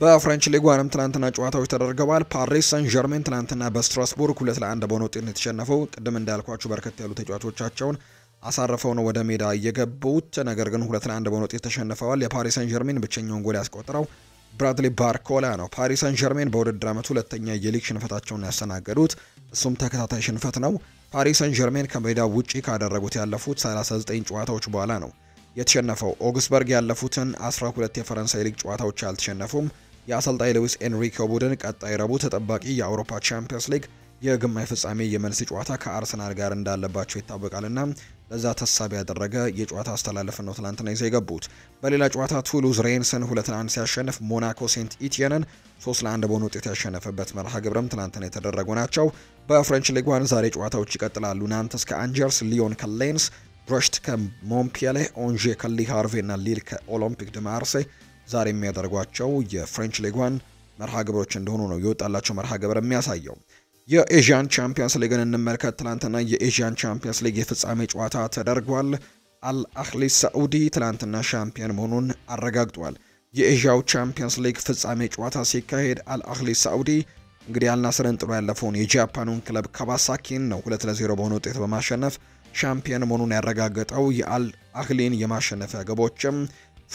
በፍሬንች ሊግ ዋንም ትናንትና ጨዋታዎች ተደርገዋል። ፓሪስ ሰን ዠርሜን ትናንትና በስትራስቡርግ 2-1 በሆነ ውጤት የተሸነፈው። ቅድም እንዳልኳችሁ በርከት ያሉ ተጫዋቾቻቸውን አሳርፈው ነው ወደ ሜዳ እየገቡት። ነገር ግን 2-1 በሆነ ውጤት ተሸንፈዋል። የፓሪስ ሰን ዠርሜን ብቸኛውን ጎል ያስቆጠረው ብራድሊ ባርኮላ ነው። ፓሪስ ሰን ዠርሜን በውድድር ዓመቱ ሁለተኛ የሊግ ሽንፈታቸውን ያስተናገዱት፣ እሱም ተከታታይ ሽንፈት ነው። ፓሪስ ሰን ዠርሜን ከሜዳ ውጪ ካደረጉት ያለፉት 39 ጨዋታዎች በኋላ ነው የተሸነፈው። ኦግስበርግ ያለፉትን 12 የፈረንሳይ ሊግ ጨዋታዎች አልተሸነፉም። የአሰልጣኝ ሉዊስ ኤንሪኮ ቡድን ቀጣይ ረቡዕ ተጠባቂ የአውሮፓ ቻምፒየንስ ሊግ የግማሽ ፍጻሜ የመልስ ጨዋታ ከአርሰናል ጋር እንዳለባቸው ይታወቃልና ለዛ ተሳቢ ያደረገ የጨዋታ አስተላለፍ ነው ትናንትና ይዘው የገቡት። በሌላ ጨዋታ ቱሉዝ ሬንስን 2-1 ሲያሸንፍ ሞናኮ ሴንት ኢቲየንን 3-1 በሆነ ውጤት ያሸነፈበት መርሃ ግብርም ትናንትና የተደረጉ ናቸው። በፍሬንች ሊግ ዋን ዛሬ ጨዋታዎች ይቀጥላሉ። ናንተስ ከአንጀርስ፣ ሊዮን ከሌንስ፣ ብረሽት ከሞምፒያሌ፣ ኦንዤ ከሊ ሃርቬ እና ሊል ከኦሎምፒክ ደ ማርሴይ ዛሬ የሚያደርጓቸው የፍሬንች ሊግ ዋን መርሃ ግብሮች እንደሆኑ ነው የወጣላቸው መርሃ ግብር የሚያሳየው። የኤዥያን ቻምፒየንስ ሊግን እንመልከት። ትናንትና የኤዥያን ቻምፒየንስ ሊግ የፍጻሜ ጨዋታ ተደርጓል። አልአህሊ ሳዑዲ ትናንትና ሻምፒዮን መሆኑን አረጋግጧል። የኤዥያው ቻምፒየንስ ሊግ ፍጻሜ ጨዋታ ሲካሄድ አልአህሊ ሳዑዲ እንግዲህ አልናስርን ጥሎ ያለፈውን የጃፓኑን ክለብ ካዋሳኪን ነው 2-0 በሆነ ውጤት በማሸነፍ ሻምፒዮን መሆኑን ያረጋገጠው። የአልአህሊን የማሸነፊያ ግቦችም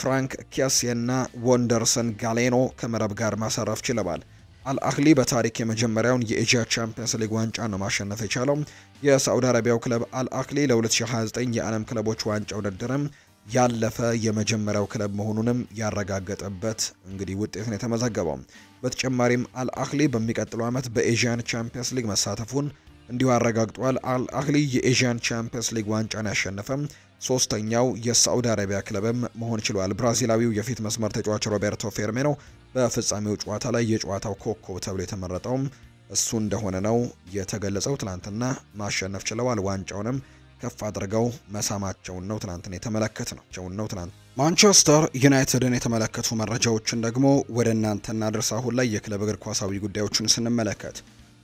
ፍራንክ ኪያሴና ወንደርሰን ጋሌኖ ከመረብ ጋር ማሰረፍ ችለዋል። አልአህሊ በታሪክ የመጀመሪያውን የኤዥያ ቻምፒየንስ ሊግ ዋንጫ ነው ማሸነፍ የቻለው። የሳዑዲ አረቢያው ክለብ አልአህሊ ለ2029 የዓለም ክለቦች ዋንጫ ውድድርም ያለፈ የመጀመሪያው ክለብ መሆኑንም ያረጋገጠበት እንግዲህ ውጤት ነው የተመዘገበው። በተጨማሪም አልአህሊ በሚቀጥለው ዓመት በኤዥያን ቻምፒየንስ ሊግ መሳተፉን እንዲሁ አረጋግጧል። አልአህሊ የኤዥያን ቻምፒየንስ ሊግ ዋንጫን ያሸነፈም ሶስተኛው የሳዑዲ አረቢያ ክለብም መሆን ችሏል። ብራዚላዊው የፊት መስመር ተጫዋች ሮቤርቶ ፌርሜኖ በፍጻሜው ጨዋታ ላይ የጨዋታው ኮከብ ተብሎ የተመረጠውም እሱ እንደሆነ ነው የተገለጸው። ትናንትና ማሸነፍ ችለዋል። ዋንጫውንም ከፍ አድርገው መሳማቸውን ነው ትናንትና የተመለከትነው። ማንቸስተር ዩናይትድን የተመለከቱ መረጃዎችን ደግሞ ወደ እናንተ እናድርስ። አሁን ላይ የክለብ እግር ኳሳዊ ጉዳዮችን ስንመለከት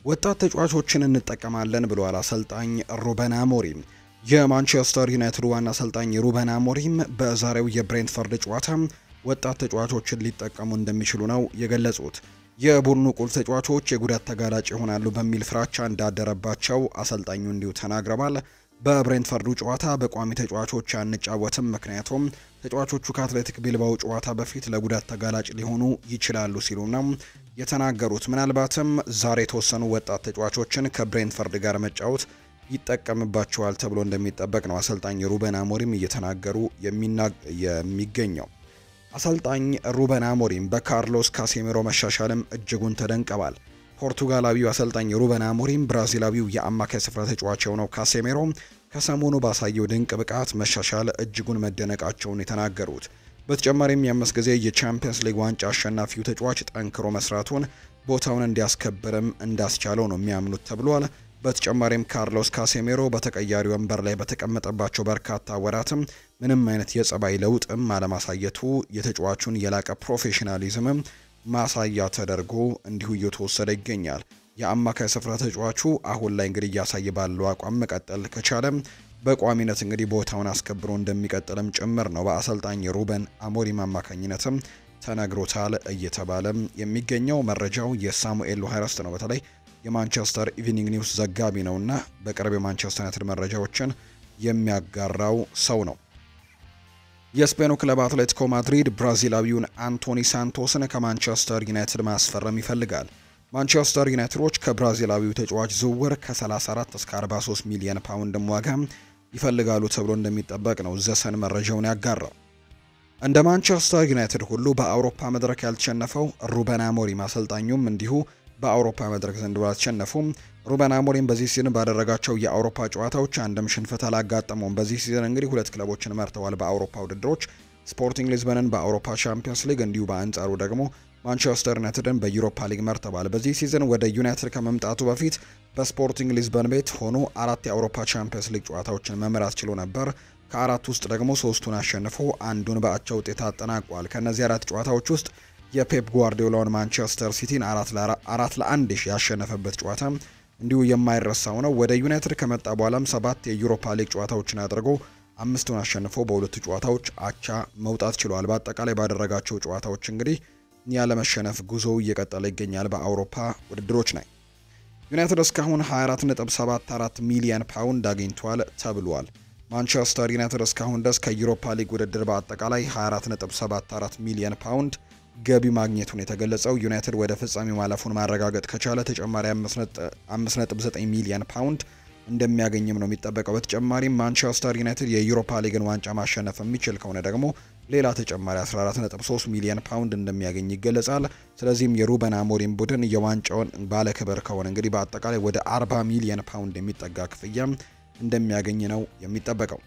ወጣት ተጫዋቾችን እንጠቀማለን ብለዋል አሰልጣኝ ሩበን አሞሪም። የማንቸስተር ዩናይትድ ዋና አሰልጣኝ ሩበን አሞሪም በዛሬው የብሬንትፈርድ ጨዋታ ወጣት ተጫዋቾችን ሊጠቀሙ እንደሚችሉ ነው የገለጹት። የቡድኑ ቁልፍ ተጫዋቾች የጉዳት ተጋላጭ ይሆናሉ በሚል ፍራቻ እንዳደረባቸው አሰልጣኙ እንዲሁ ተናግረዋል። በብሬንትፈርዱ ጨዋታ በቋሚ ተጫዋቾች አንጫወትም፣ ምክንያቱም ተጫዋቾቹ ከአትሌቲክ ቢልባው ጨዋታ በፊት ለጉዳት ተጋላጭ ሊሆኑ ይችላሉ ሲሉ ነው የተናገሩት። ምናልባትም ዛሬ የተወሰኑ ወጣት ተጫዋቾችን ከብሬንትፈርድ ጋር መጫወት ይጠቀምባቸዋል ተብሎ እንደሚጠበቅ ነው አሰልጣኝ ሩበን አሞሪም እየተናገሩ የሚገኘው። አሰልጣኝ ሩበን አሞሪም በካርሎስ ካሴሜሮ መሻሻልም እጅጉን ተደንቀዋል። ፖርቱጋላዊው አሰልጣኝ ሩበን አሞሪም ብራዚላዊው የአማካይ ስፍራ ተጫዋች የሆነው ካሴሜሮ ከሰሞኑ ባሳየው ድንቅ ብቃት መሻሻል እጅጉን መደነቃቸውን የተናገሩት። በተጨማሪም የ5 ጊዜ የቻምፒየንስ ሊግ ዋንጫ አሸናፊው ተጫዋች ጠንክሮ መስራቱን ቦታውን እንዲያስከብርም እንዳስቻለው ነው የሚያምኑት ተብሏል። በተጨማሪም ካርሎስ ካሴሜሮ በተቀያሪ ወንበር ላይ በተቀመጠባቸው በርካታ ወራትም ምንም አይነት የጸባይ ለውጥም አለማሳየቱ የተጫዋቹን የላቀ ፕሮፌሽናሊዝምም ማሳያ ተደርጎ እንዲሁ እየተወሰደ ይገኛል። የአማካይ ስፍራ ተጫዋቹ አሁን ላይ እንግዲህ እያሳየ ባለው አቋም መቀጠል ከቻለም በቋሚነት እንግዲህ ቦታውን አስከብሮ እንደሚቀጥልም ጭምር ነው በአሰልጣኝ ሩበን አሞሪም አማካኝነትም ተነግሮታል እየተባለም የሚገኘው። መረጃው የሳሙኤል ሉሃይረስት ነው። በተለይ የማንቸስተር ኢቭኒንግ ኒውስ ዘጋቢ ነውና በቅርብ የማንቸስተር ዩናይትድ መረጃዎችን የሚያጋራው ሰው ነው። የስፔኑ ክለብ አትሌቲኮ ማድሪድ ብራዚላዊውን አንቶኒ ሳንቶስን ከማንቸስተር ዩናይትድ ማስፈረም ይፈልጋል። ማንቸስተር ዩናይትዶች ከብራዚላዊው ተጫዋች ዝውውር ከ34 እስከ 43 ሚሊዮን ፓውንድ ዋጋ ይፈልጋሉ ተብሎ እንደሚጠበቅ ነው ዘሰን መረጃውን ያጋራው። እንደ ማንቸስተር ዩናይትድ ሁሉ በአውሮፓ መድረክ ያልተሸነፈው ሩበን አሞሪም አሰልጣኙም እንዲሁ በአውሮፓ መድረክ ዘንድሮ አልተሸነፉም። ሩበን አሞሪም በዚህ ሲዝን ባደረጋቸው የአውሮፓ ጨዋታዎች አንድም ሽንፈት አላጋጠመውም። በዚህ ሲዝን እንግዲህ 2 ክለቦችን መርተዋል በአውሮፓ ውድድሮች፣ ስፖርቲንግ ሊዝበንን በአውሮፓ ቻምፒየንስ ሊግ እንዲሁ በአንጻሩ ደግሞ ማንቸስተር ዩናይትድን በዩሮፓ ሊግ መርተዋል። በዚህ ሲዝን ወደ ዩናይትድ ከመምጣቱ በፊት በስፖርቲንግ ሊዝበን ቤት ሆኖ 4 የአውሮፓ ቻምፒየንስ ሊግ ጨዋታዎችን መምራት ችሎ ነበር። ከ4 ውስጥ ደግሞ 3ቱን አሸንፎ አንዱን በአቻ ውጤት አጠናቋል። ከነዚህ 4 ጨዋታዎች ውስጥ የፔፕ ጓርዲዮላውን ማንቸስተር ሲቲን 4-1 ያሸነፈበት ጨዋታ እንዲሁ የማይረሳው ነው። ወደ ዩናይትድ ከመጣ በኋላም 7 የዩሮፓ ሊግ ጨዋታዎችን አድርጎ 5ቱን አሸንፎ በሁለቱ ጨዋታዎች አቻ መውጣት ችሏል። በአጠቃላይ ባደረጋቸው ጨዋታዎች እንግዲህ ያለመሸነፍ ጉዞ እየቀጠለ ይገኛል በአውሮፓ ውድድሮች ላይ። ዩናይትድ እስካሁን 24.74 ሚሊዮን ፓውንድ አግኝቷል ተብሏል። ማንቸስተር ዩናይትድ እስካሁን ድረስ ከዩሮፓ ሊግ ውድድር በአጠቃላይ 24.74 ሚሊዮን ፓውንድ ገቢ ማግኘቱን የተገለጸው ዩናይትድ ወደ ፍጻሜው ማለፉን ማረጋገጥ ከቻለ ተጨማሪ 5.9 ሚሊዮን ፓውንድ እንደሚያገኝም ነው የሚጠበቀው። በተጨማሪም ማንቸስተር ዩናይትድ የዩሮፓ ሊግን ዋንጫ ማሸነፍ የሚችል ከሆነ ደግሞ ሌላ ተጨማሪ 14.3 ሚሊዮን ፓውንድ እንደሚያገኝ ይገለጻል። ስለዚህም የሩበን አሞሪም ቡድን የዋንጫውን ባለክብር ከሆነ እንግዲህ በአጠቃላይ ወደ 40 ሚሊዮን ፓውንድ የሚጠጋ ክፍያ እንደሚያገኝ ነው የሚጠበቀው።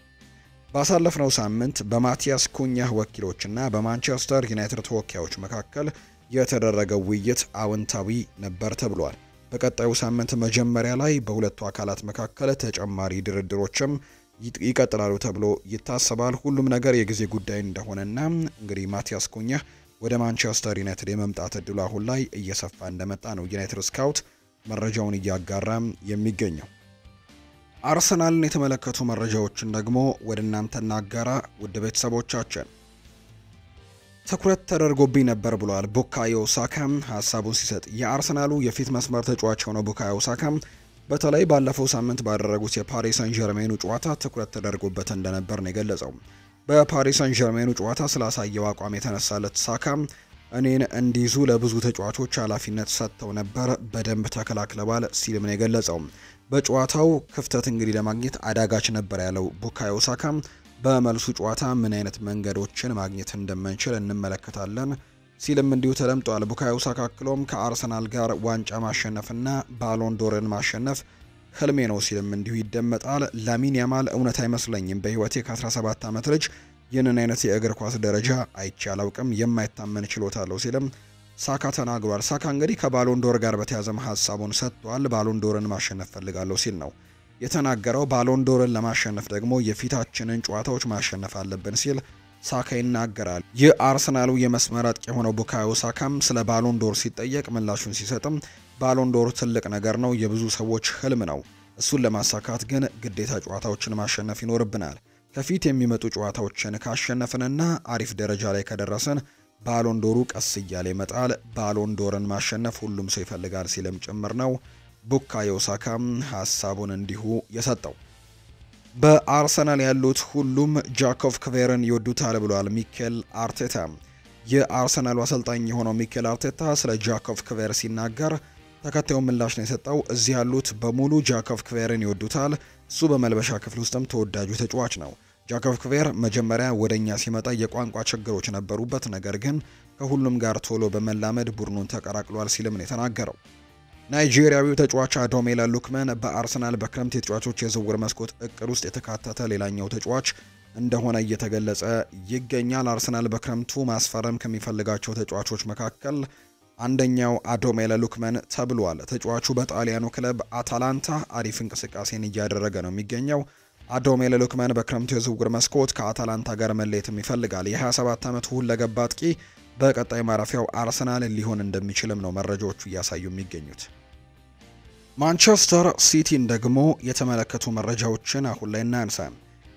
ባሳለፍነው ሳምንት በማቲያስ ኩኛህ ወኪሎችና በማንቸስተር ዩናይትድ ተወካዮች መካከል የተደረገው ውይይት አዎንታዊ ነበር ተብሏል። በቀጣዩ ሳምንት መጀመሪያ ላይ በሁለቱ አካላት መካከል ተጨማሪ ድርድሮችም ይቀጥላሉ ተብሎ ይታሰባል። ሁሉም ነገር የጊዜ ጉዳይ እንደሆነና እንግዲህ ማቲያስ ኩኛህ ወደ ማንቸስተር ዩናይትድ የመምጣት እድሉ አሁን ላይ እየሰፋ እንደመጣ ነው ዩናይትድ ስካውት መረጃውን እያጋራም የሚገኘው። አርሰናልን የተመለከቱ መረጃዎችን ደግሞ ወደ እናንተ እናጋራ ውድ ቤተሰቦቻችን። ትኩረት ተደርጎብኝ ነበር ብሏል ቡካዮ ሳካ ሀሳቡን ሲሰጥ። የአርሰናሉ የፊት መስመር ተጫዋች የሆነው ቡካዮ ሳካ በተለይ ባለፈው ሳምንት ባደረጉት የፓሪስ ሰን ዠርሜኑ ጨዋታ ትኩረት ተደርጎበት እንደነበር ነው የገለጸው። በፓሪስ ሰን ዠርሜኑ ጨዋታ ስላሳየው አቋም የተነሳለት ሳካ እኔን እንዲይዙ ለብዙ ተጫዋቾች ኃላፊነት ሰጥተው ነበር፣ በደንብ ተከላክለዋል ሲልም ነው የገለጸው። በጨዋታው ክፍተት እንግዲህ ለማግኘት አዳጋች ነበር ያለው ቡካዮ ሳካ በመልሱ ጨዋታ ምን አይነት መንገዶችን ማግኘት እንደምንችል እንመለከታለን ሲልም እንዲሁ ተደምጧል። ቡካዮ ሳካ አክሎም ከአርሰናል ጋር ዋንጫ ማሸነፍና ባሎን ዶርን ማሸነፍ ህልሜ ነው ሲልም እንዲሁ ይደመጣል። ላሚን ያማል እውነት አይመስለኝም፣ በህይወቴ ከ17 ዓመት ልጅ ይህንን አይነት የእግር ኳስ ደረጃ አይቼ አላውቅም፣ የማይታመን ችሎታ አለው ሲልም ሳካ ተናግሯል። ሳካ እንግዲህ ከባሎን ዶር ጋር በተያዘም ሀሳቡን ሰጥቷል። ባሎን ዶርን ማሸነፍ ፈልጋለሁ ሲል ነው የተናገረው። ባሎን ዶርን ለማሸነፍ ደግሞ የፊታችንን ጨዋታዎች ማሸነፍ አለብን ሲል ሳካ ይናገራል። የአርሰናሉ የመስመር አጥቂ የሆነው ቡካዮ ሳካም ስለ ባሎን ዶር ሲጠየቅ ምላሹን ሲሰጥም ባሎን ዶር ትልቅ ነገር ነው፣ የብዙ ሰዎች ህልም ነው። እሱን ለማሳካት ግን ግዴታ ጨዋታዎችን ማሸነፍ ይኖርብናል። ከፊት የሚመጡ ጨዋታዎችን ካሸነፍንና አሪፍ ደረጃ ላይ ከደረስን ባሎን ዶሩ ቀስ እያለ ይመጣል። ባሎን ዶርን ማሸነፍ ሁሉም ሰው ይፈልጋል ሲልም ጭምር ነው ቡካዮ ሳካም ሀሳቡን እንዲሁ የሰጠው። በአርሰናል ያሉት ሁሉም ጃኮቭ ክቬርን ይወዱታል ብሏል ሚኬል አርቴታ። የአርሰናሉ አሰልጣኝ የሆነው ሚኬል አርቴታ ስለ ጃኮቭ ክቬር ሲናገር ተከታዩን ምላሽ ነው የሰጠው። እዚህ ያሉት በሙሉ ጃኮቭ ክቬርን ይወዱታል። እሱ በመልበሻ ክፍል ውስጥም ተወዳጁ ተጫዋች ነው። ጃኮቭ ክቬር መጀመሪያ ወደኛ ሲመጣ የቋንቋ ችግሮች ነበሩበት፣ ነገር ግን ከሁሉም ጋር ቶሎ በመላመድ ቡድኑን ተቀላቅሏል ሲልም ነው የተናገረው። ናይጄሪያዊው ተጫዋች አዶሜላ ሉክመን በአርሰናል በክረምት የተጫዋቾች የዝውውር መስኮት እቅድ ውስጥ የተካተተ ሌላኛው ተጫዋች እንደሆነ እየተገለጸ ይገኛል። አርሰናል በክረምቱ ማስፈረም ከሚፈልጋቸው ተጫዋቾች መካከል አንደኛው አዶሜላ ሉክመን ተብሏል። ተጫዋቹ በጣሊያኑ ክለብ አታላንታ አሪፍ እንቅስቃሴን እያደረገ ነው የሚገኘው። አዶሜላ ሉክመን በክረምቱ የዝውውር መስኮት ከአታላንታ ጋር መለየትም ይፈልጋል። የ27 ዓመቱ ሁለገብ አጥቂ በቀጣይ ማረፊያው አርሰናል ሊሆን እንደሚችልም ነው መረጃዎቹ እያሳዩ የሚገኙት። ማንቸስተር ሲቲን ደግሞ የተመለከቱ መረጃዎችን አሁን ላይ እናንሳ።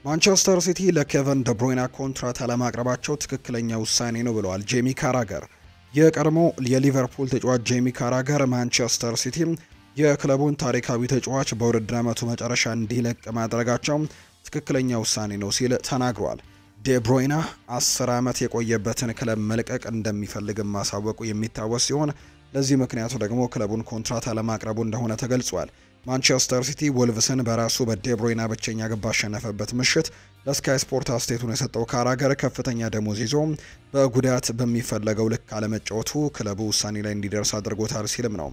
ማንቸስተር ሲቲ ለኬቨን ደብሮይና ኮንትራት አለማቅረባቸው ትክክለኛ ውሳኔ ነው ብለዋል ጄሚ ካራገር። የቀድሞ የሊቨርፑል ተጫዋች ጄሚ ካራገር ማንቸስተር ሲቲ የክለቡን ታሪካዊ ተጫዋች በውድድር ዓመቱ መጨረሻ እንዲለቅ ማድረጋቸው ትክክለኛ ውሳኔ ነው ሲል ተናግሯል። ደብሮይና 10 ዓመት የቆየበትን ክለብ መልቀቅ እንደሚፈልግም ማሳወቁ የሚታወስ ሲሆን ለዚህ ምክንያቱ ደግሞ ክለቡን ኮንትራት አለማቅረቡ እንደሆነ ተገልጿል። ማንቸስተር ሲቲ ወልቭስን በራሱ በዴብሮይና ብቸኛ ግብ ባሸነፈበት ምሽት ለስካይ ስፖርት አስቴቱን የሰጠው ካራገር ከፍተኛ ደሞዝ ይዞ በጉዳት በሚፈለገው ልክ አለመጫወቱ ክለቡ ውሳኔ ላይ እንዲደርስ አድርጎታል ሲልም ነው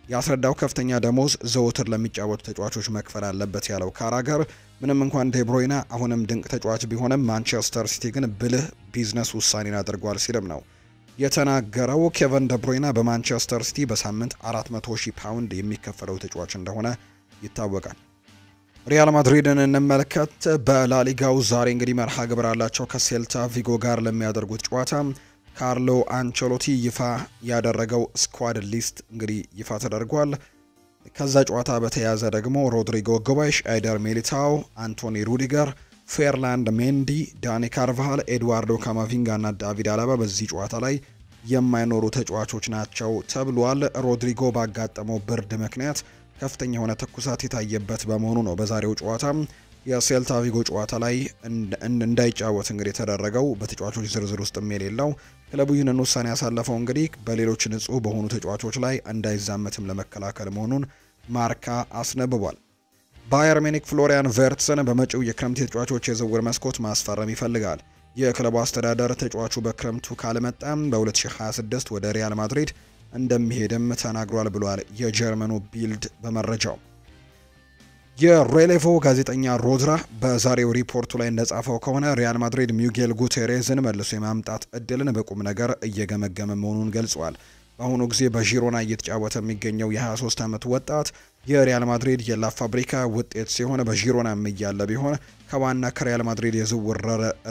ያስረዳው። ከፍተኛ ደሞዝ ዘወትር ለሚጫወቱ ተጫዋቾች መክፈል አለበት ያለው ካራገር ምንም እንኳን ዴብሮይና አሁንም ድንቅ ተጫዋች ቢሆንም ማንቸስተር ሲቲ ግን ብልህ ቢዝነስ ውሳኔን አድርጓል ሲልም ነው የተናገረው። ኬቨን ደብሮይና በማንቸስተር ሲቲ በሳምንት 400,000 ፓውንድ የሚከፈለው ተጫዋች እንደሆነ ይታወቃል። ሪያል ማድሪድን እንመልከት። በላሊጋው ዛሬ እንግዲህ መርሃ ግብር አላቸው ከሴልታ ቪጎ ጋር ለሚያደርጉት ጨዋታ ካርሎ አንቸሎቲ ይፋ ያደረገው ስኳድ ሊስት እንግዲህ ይፋ ተደርጓል። ከዛ ጨዋታ በተያያዘ ደግሞ ሮድሪጎ ጎባይሽ፣ አይደር ሚሊታው፣ አንቶኒ ሩዲገር፣ ፌርላንድ ሜንዲ፣ ዳኒ ካርቫሃል፣ ኤድዋርዶ ካማቪንጋ እና ዳቪድ አላባ በዚህ ጨዋታ ላይ የማይኖሩ ተጫዋቾች ናቸው ተብሏል። ሮድሪጎ ባጋጠመው ብርድ ምክንያት ከፍተኛ የሆነ ትኩሳት የታየበት በመሆኑ ነው በዛሬው ጨዋታ የሴልታ ቪጎ ጨዋታ ላይ እንዳይጫወት እንግዲህ የተደረገው። በተጫዋቾች ዝርዝር ውስጥ የሌለው ክለቡ ይህንን ውሳኔ ያሳለፈው እንግዲህ በሌሎች ንጹህ በሆኑ ተጫዋቾች ላይ እንዳይዛመትም ለመከላከል መሆኑን ማርካ አስነብቧል። ባየር ሚኒክ ፍሎሪያን ቨርትስን በመጪው የክረምት የተጫዋቾች የዝውውር መስኮት ማስፈረም ይፈልጋል። የክለቡ አስተዳደር ተጫዋቹ በክረምቱ ካልመጣም በ2026 ወደ ሪያል ማድሪድ እንደሚሄድም ተናግሯል ብሏል የጀርመኑ ቢልድ በመረጃው። የሬሌቮ ጋዜጠኛ ሮድራ በዛሬው ሪፖርቱ ላይ እንደጻፈው ከሆነ ሪያል ማድሪድ ሚጌል ጉቴሬዝን መልሶ የማምጣት እድልን በቁም ነገር እየገመገመ መሆኑን ገልጿል። በአሁኑ ጊዜ በዢሮና እየተጫወተ የሚገኘው የ23 ዓመት ወጣት የሪያል ማድሪድ የላ ፋብሪካ ውጤት ሲሆን በዢሮና እያለ ቢሆን ከዋና ከሪያል ማድሪድ የዝውውር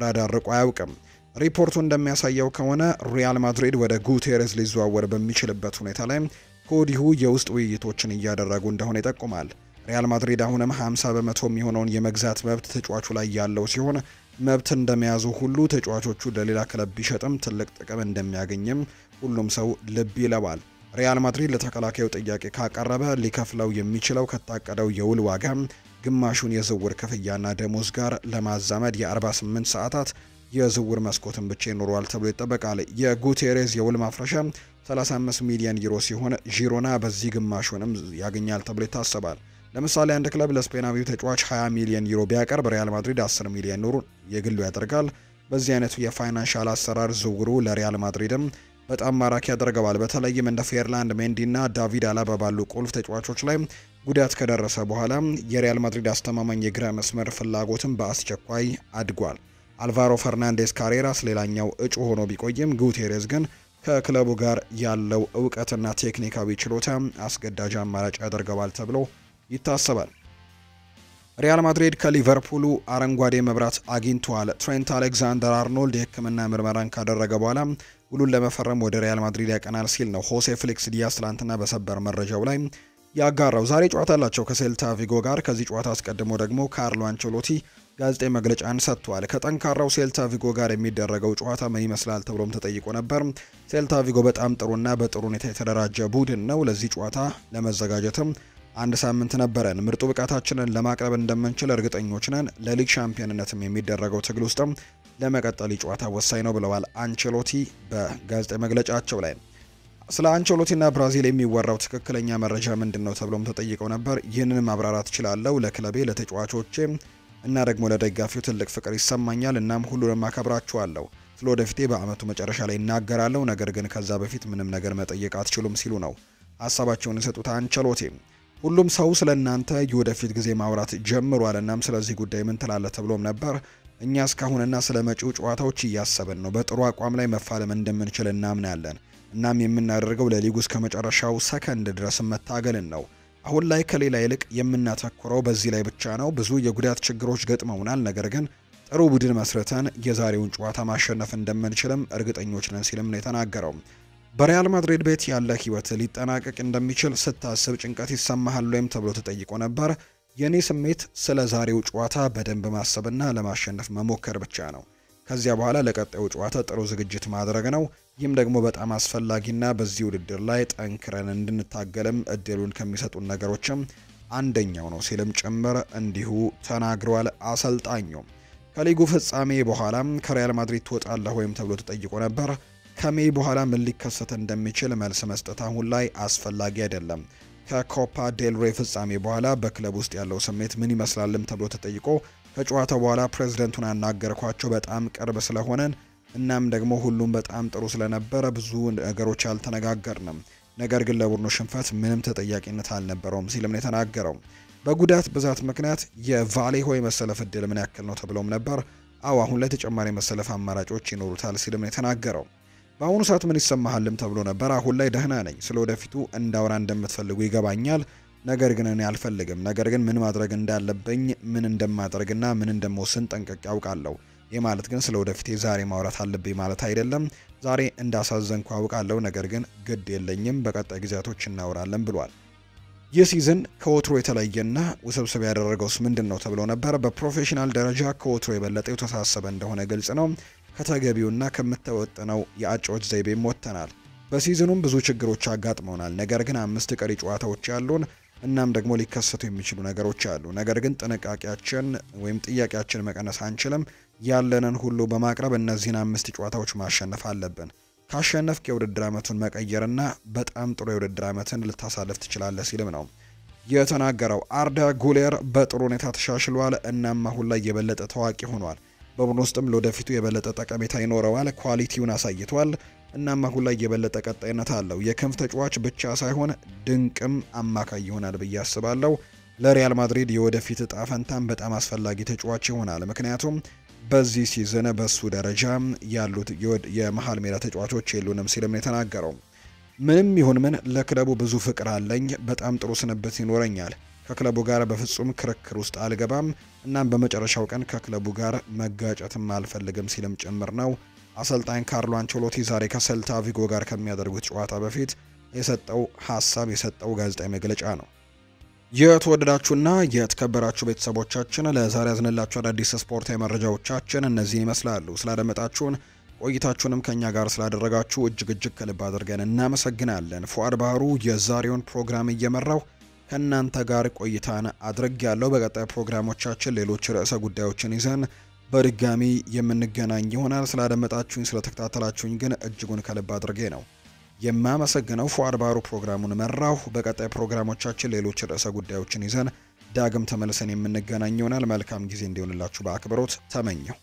ራዳር ርቆ አያውቅም። ሪፖርቱ እንደሚያሳየው ከሆነ ሪያል ማድሪድ ወደ ጉቴሬዝ ሊዘዋወር በሚችልበት ሁኔታ ላይ ከወዲሁ የውስጥ ውይይቶችን እያደረጉ እንደሆነ ይጠቁማል። ሪያል ማድሪድ አሁንም 50 በመቶ የሚሆነውን የመግዛት መብት ተጫዋቹ ላይ ያለው ሲሆን መብት እንደመያዙ ሁሉ ተጫዋቾቹ ለሌላ ክለብ ቢሸጥም ትልቅ ጥቅም እንደሚያገኝም ሁሉም ሰው ልብ ይለዋል። ሪያል ማድሪድ ለተከላካዩ ጥያቄ ካቀረበ ሊከፍለው የሚችለው ከታቀደው የውል ዋጋ ግማሹን የዝውውር ክፍያና ደሞዝ ጋር ለማዛመድ የ48 ሰዓታት የዝውውር መስኮትን ብቻ ይኖረዋል ተብሎ ይጠበቃል። የጉቴሬዝ የውል ማፍረሻ 35 ሚሊዮን ዩሮ ሲሆን ዢሮና በዚህ ግማሹንም ያገኛል ተብሎ ይታሰባል። ለምሳሌ አንድ ክለብ ለስፔናዊው ተጫዋች 20 ሚሊዮን ዩሮ ቢያቀርብ ሪያል ማድሪድ 10 ሚሊዮን ዩሮ የግሉ ያደርጋል። በዚህ አይነቱ የፋይናንሻል አሰራር ዝውውሩ ለሪያል ማድሪድም በጣም ማራኪ ያደርገዋል። በተለይም እንደ ፌርላንድ ሜንዲና ዳቪድ አላባ ባሉ ቁልፍ ተጫዋቾች ላይ ጉዳት ከደረሰ በኋላ የሪያል ማድሪድ አስተማማኝ የግራ መስመር ፍላጎትም በአስቸኳይ አድጓል። አልቫሮ ፈርናንዴስ ካሬራስ ሌላኛው እጩ ሆኖ ቢቆይም ጉቴሬዝ ግን ከክለቡ ጋር ያለው እውቀትና ቴክኒካዊ ችሎታ አስገዳጅ አማራጭ ያደርገዋል ተብሎ ይታሰባል። ሪያል ማድሪድ ከሊቨርፑሉ አረንጓዴ መብራት አግኝቷል። ትሬንት አሌክዛንደር አርኖልድ የሕክምና ምርመራን ካደረገ በኋላ ውሉን ለመፈረም ወደ ሪያል ማድሪድ ያቀናል ሲል ነው ሆሴ ፍሊክስ ዲያስ ትላንትና በሰበር መረጃው ላይ ያጋራው። ዛሬ ጨዋታ አላቸው ከሴልታ ቪጎ ጋር። ከዚህ ጨዋታ አስቀድሞ ደግሞ ካርሎ አንቸሎቲ ጋዜጣዊ መግለጫን ሰጥቷል። ከጠንካራው ሴልታ ቪጎ ጋር የሚደረገው ጨዋታ ምን ይመስላል ተብሎም ተጠይቆ ነበር። ሴልታ ቪጎ በጣም ጥሩና በጥሩ ሁኔታ የተደራጀ ቡድን ነው። ለዚህ ጨዋታ ለመዘጋጀትም አንድ ሳምንት ነበረን። ምርጡ ብቃታችንን ለማቅረብ እንደምንችል እርግጠኞች ነን። ለሊግ ሻምፒዮንነትም የሚደረገው ትግል ውስጥም ለመቀጠል ጨዋታ ወሳኝ ነው ብለዋል አንቸሎቲ በጋዜጣዊ መግለጫቸው ላይ። ስለ አንቸሎቲና ብራዚል የሚወራው ትክክለኛ መረጃ ምንድነው ተብሎም ተጠይቀው ነበር። ይህንን ማብራራት እችላለሁ። ለክለቤ፣ ለተጫዋቾቼ እና ደግሞ ለደጋፊው ትልቅ ፍቅር ይሰማኛል። እናም ሁሉንም አከብራቸዋለሁ። ስለ ወደፊቴ በአመቱ መጨረሻ ላይ እናገራለሁ። ነገር ግን ከዛ በፊት ምንም ነገር መጠየቅ አትችሉም ሲሉ ነው ሀሳባቸውን የሰጡት አንቸሎቲ። ሁሉም ሰው ስለ እናንተ የወደፊት ጊዜ ማውራት ጀምሯል። እናም ስለዚህ ጉዳይ ምን ትላለህ ተብሎም ነበር። እኛ እስካሁንና ስለ መጪው ጨዋታዎች እያሰብን ነው። በጥሩ አቋም ላይ መፋለም እንደምንችል እናምናለን። እናም የምናደርገው ለሊጉ እስከ መጨረሻው ሰከንድ ድረስ መታገልን ነው። አሁን ላይ ከሌላ ይልቅ የምናተኩረው በዚህ ላይ ብቻ ነው። ብዙ የጉዳት ችግሮች ገጥመውናል። ነገር ግን ጥሩ ቡድን መስርተን የዛሬውን ጨዋታ ማሸነፍ እንደምንችልም እርግጠኞች ነን ሲልም ነው የተናገረው። በሪያል ማድሪድ ቤት ያለ ህይወት ሊጠናቀቅ እንደሚችል ስታስብ ጭንቀት ይሰማሃል ወይም ተብሎ ተጠይቆ ነበር። የኔ ስሜት ስለ ዛሬው ጨዋታ በደንብ ማሰብና ለማሸነፍ መሞከር ብቻ ነው። ከዚያ በኋላ ለቀጣዩ ጨዋታ ጥሩ ዝግጅት ማድረግ ነው። ይህም ደግሞ በጣም አስፈላጊና በዚህ ውድድር ላይ ጠንክረን እንድንታገልም እድሉን ከሚሰጡን ነገሮችም አንደኛው ነው ሲልም ጭምር እንዲሁ ተናግሯል አሰልጣኙ። ከሊጉ ፍጻሜ በኋላም ከሪያል ማድሪድ ትወጣለህ ወይም ተብሎ ተጠይቆ ነበር። ከሜይ በኋላ ምን ሊከሰት እንደሚችል መልስ መስጠት አሁን ላይ አስፈላጊ አይደለም። ከኮፓ ዴል ሬ ፍጻሜ በኋላ በክለብ ውስጥ ያለው ስሜት ምን ይመስላልም ተብሎ ተጠይቆ ከጨዋታው በኋላ ፕሬዝዳንቱን አናገርኳቸው በጣም ቅርብ ስለሆነን እናም ደግሞ ሁሉም በጣም ጥሩ ስለነበረ ብዙ ነገሮች አልተነጋገርንም። ነገር ግን ለቡድኑ ሽንፈት ምንም ተጠያቂነት አልነበረውም ሲልም ነው የተናገረው። በጉዳት ብዛት ምክንያት የቫሌሆ የመሰለፍ እድል ምን ያክል ነው ተብሎም ነበር። አዎ አሁን ላይ ተጨማሪ መሰለፍ አማራጮች ይኖሩታል ሲልም ነው የተናገረው። በአሁኑ ሰዓት ምን ይሰማሃልም ተብሎ ነበር። አሁን ላይ ደህና ነኝ። ስለወደፊቱ እንዳወራ እንደምትፈልጉ ይገባኛል። ነገር ግን እኔ አልፈልግም። ነገር ግን ምን ማድረግ እንዳለብኝ ምን እንደማደርግና ምን እንደምወስን ጠንቅቄ ያውቃለሁ። ይህ ማለት ግን ስለወደፊቴ ዛሬ ማውራት አለብኝ ማለት አይደለም። ዛሬ እንዳሳዘንኩ አውቃለሁ። ነገር ግን ግድ የለኝም። በቀጣይ ጊዜያቶች እናወራለን ብሏል። ይህ ሲዝን ከወትሮ የተለየና ውስብስብ ያደረገውስ ምንድነው ተብሎ ነበር። በፕሮፌሽናል ደረጃ ከወትሮ የበለጠ የተሳሰበ እንደሆነ ግልጽ ነው። ከተገቢውና ከምትወጥነው የአጨዋወት ዘይቤም ወጥተናል። በሲዝኑም ብዙ ችግሮች አጋጥመውናል። ነገር ግን 5 ቀሪ ጨዋታዎች ያሉን እናም ደግሞ ሊከሰቱ የሚችሉ ነገሮች አሉ። ነገር ግን ጥያቄያችን መቀነስ አንችልም። ያለንን ሁሉ በማቅረብ እነዚህን 5 ጨዋታዎች ማሸነፍ አለብን። ካሸነፍክ የውድድር ዓመቱን መቀየርና በጣም ጥሩ የውድድር ዓመትን ልታሳልፍ ትችላለህ ሲልም ነው የተናገረው። አርዳ ጉሌር በጥሩ ሁኔታ ተሻሽሏል። እናም አሁን ላይ የበለጠ ታዋቂ ሆኗል። በቡድን ውስጥም ለወደፊቱ የበለጠ ጠቀሜታ ይኖረዋል። ኳሊቲውን አሳይቷል። እናም አሁን ላይ የበለጠ ቀጣይነት አለው። የክንፍ ተጫዋች ብቻ ሳይሆን ድንቅም አማካይ ይሆናል ብዬ አስባለሁ። ለሪያል ማድሪድ የወደፊት እጣ ፈንታም በጣም አስፈላጊ ተጫዋች ይሆናል። ምክንያቱም በዚህ ሲዝን በሱ ደረጃ ያሉት የመሃል ሜዳ ተጫዋቾች የሉንም ሲልም ነው የተናገረው። ምንም ይሁን ምን ለክለቡ ብዙ ፍቅር አለኝ። በጣም ጥሩ ስንብት ይኖረኛል። ከክለቡ ጋር በፍጹም ክርክር ውስጥ አልገባም። እናም በመጨረሻው ቀን ከክለቡ ጋር መጋጨትም አልፈልግም ሲልም ጭምር ነው አሰልጣኝ ካርሎ አንቸሎቲ ዛሬ ከሴልታ ቪጎ ጋር ከሚያደርጉት ጨዋታ በፊት የሰጠው ጋዜጣዊ መግለጫ ነው። የተወደዳችሁና የተከበራችሁ ቤተሰቦቻችን ለዛሬ ያዝንላችሁ አዳዲስ ስፖርታዊ መረጃዎቻችን እነዚህን ይመስላሉ። ስላደመጣችሁን ቆይታችሁንም ከኛ ጋር ስላደረጋችሁ እጅግ ከልብ አድርገን እናመሰግናለን። ፉአድ ባህሩ የዛሬውን ፕሮግራም እየመራው ከእናንተ ጋር ቆይታን አድርጌያለሁ። በቀጣይ ፕሮግራሞቻችን ሌሎች ርዕሰ ጉዳዮችን ይዘን በድጋሚ የምንገናኝ ይሆናል። ስላደመጣችሁኝ ስለተከታተላችሁኝ ግን እጅጉን ከልብ አድርጌ ነው የማመሰግነው። ፉአድ ባህሩ ፕሮግራሙን መራው። በቀጣይ ፕሮግራሞቻችን ሌሎች ርዕሰ ጉዳዮችን ይዘን ዳግም ተመልሰን የምንገናኝ ይሆናል። መልካም ጊዜ እንዲሆንላችሁ በአክብሮት ተመኘው።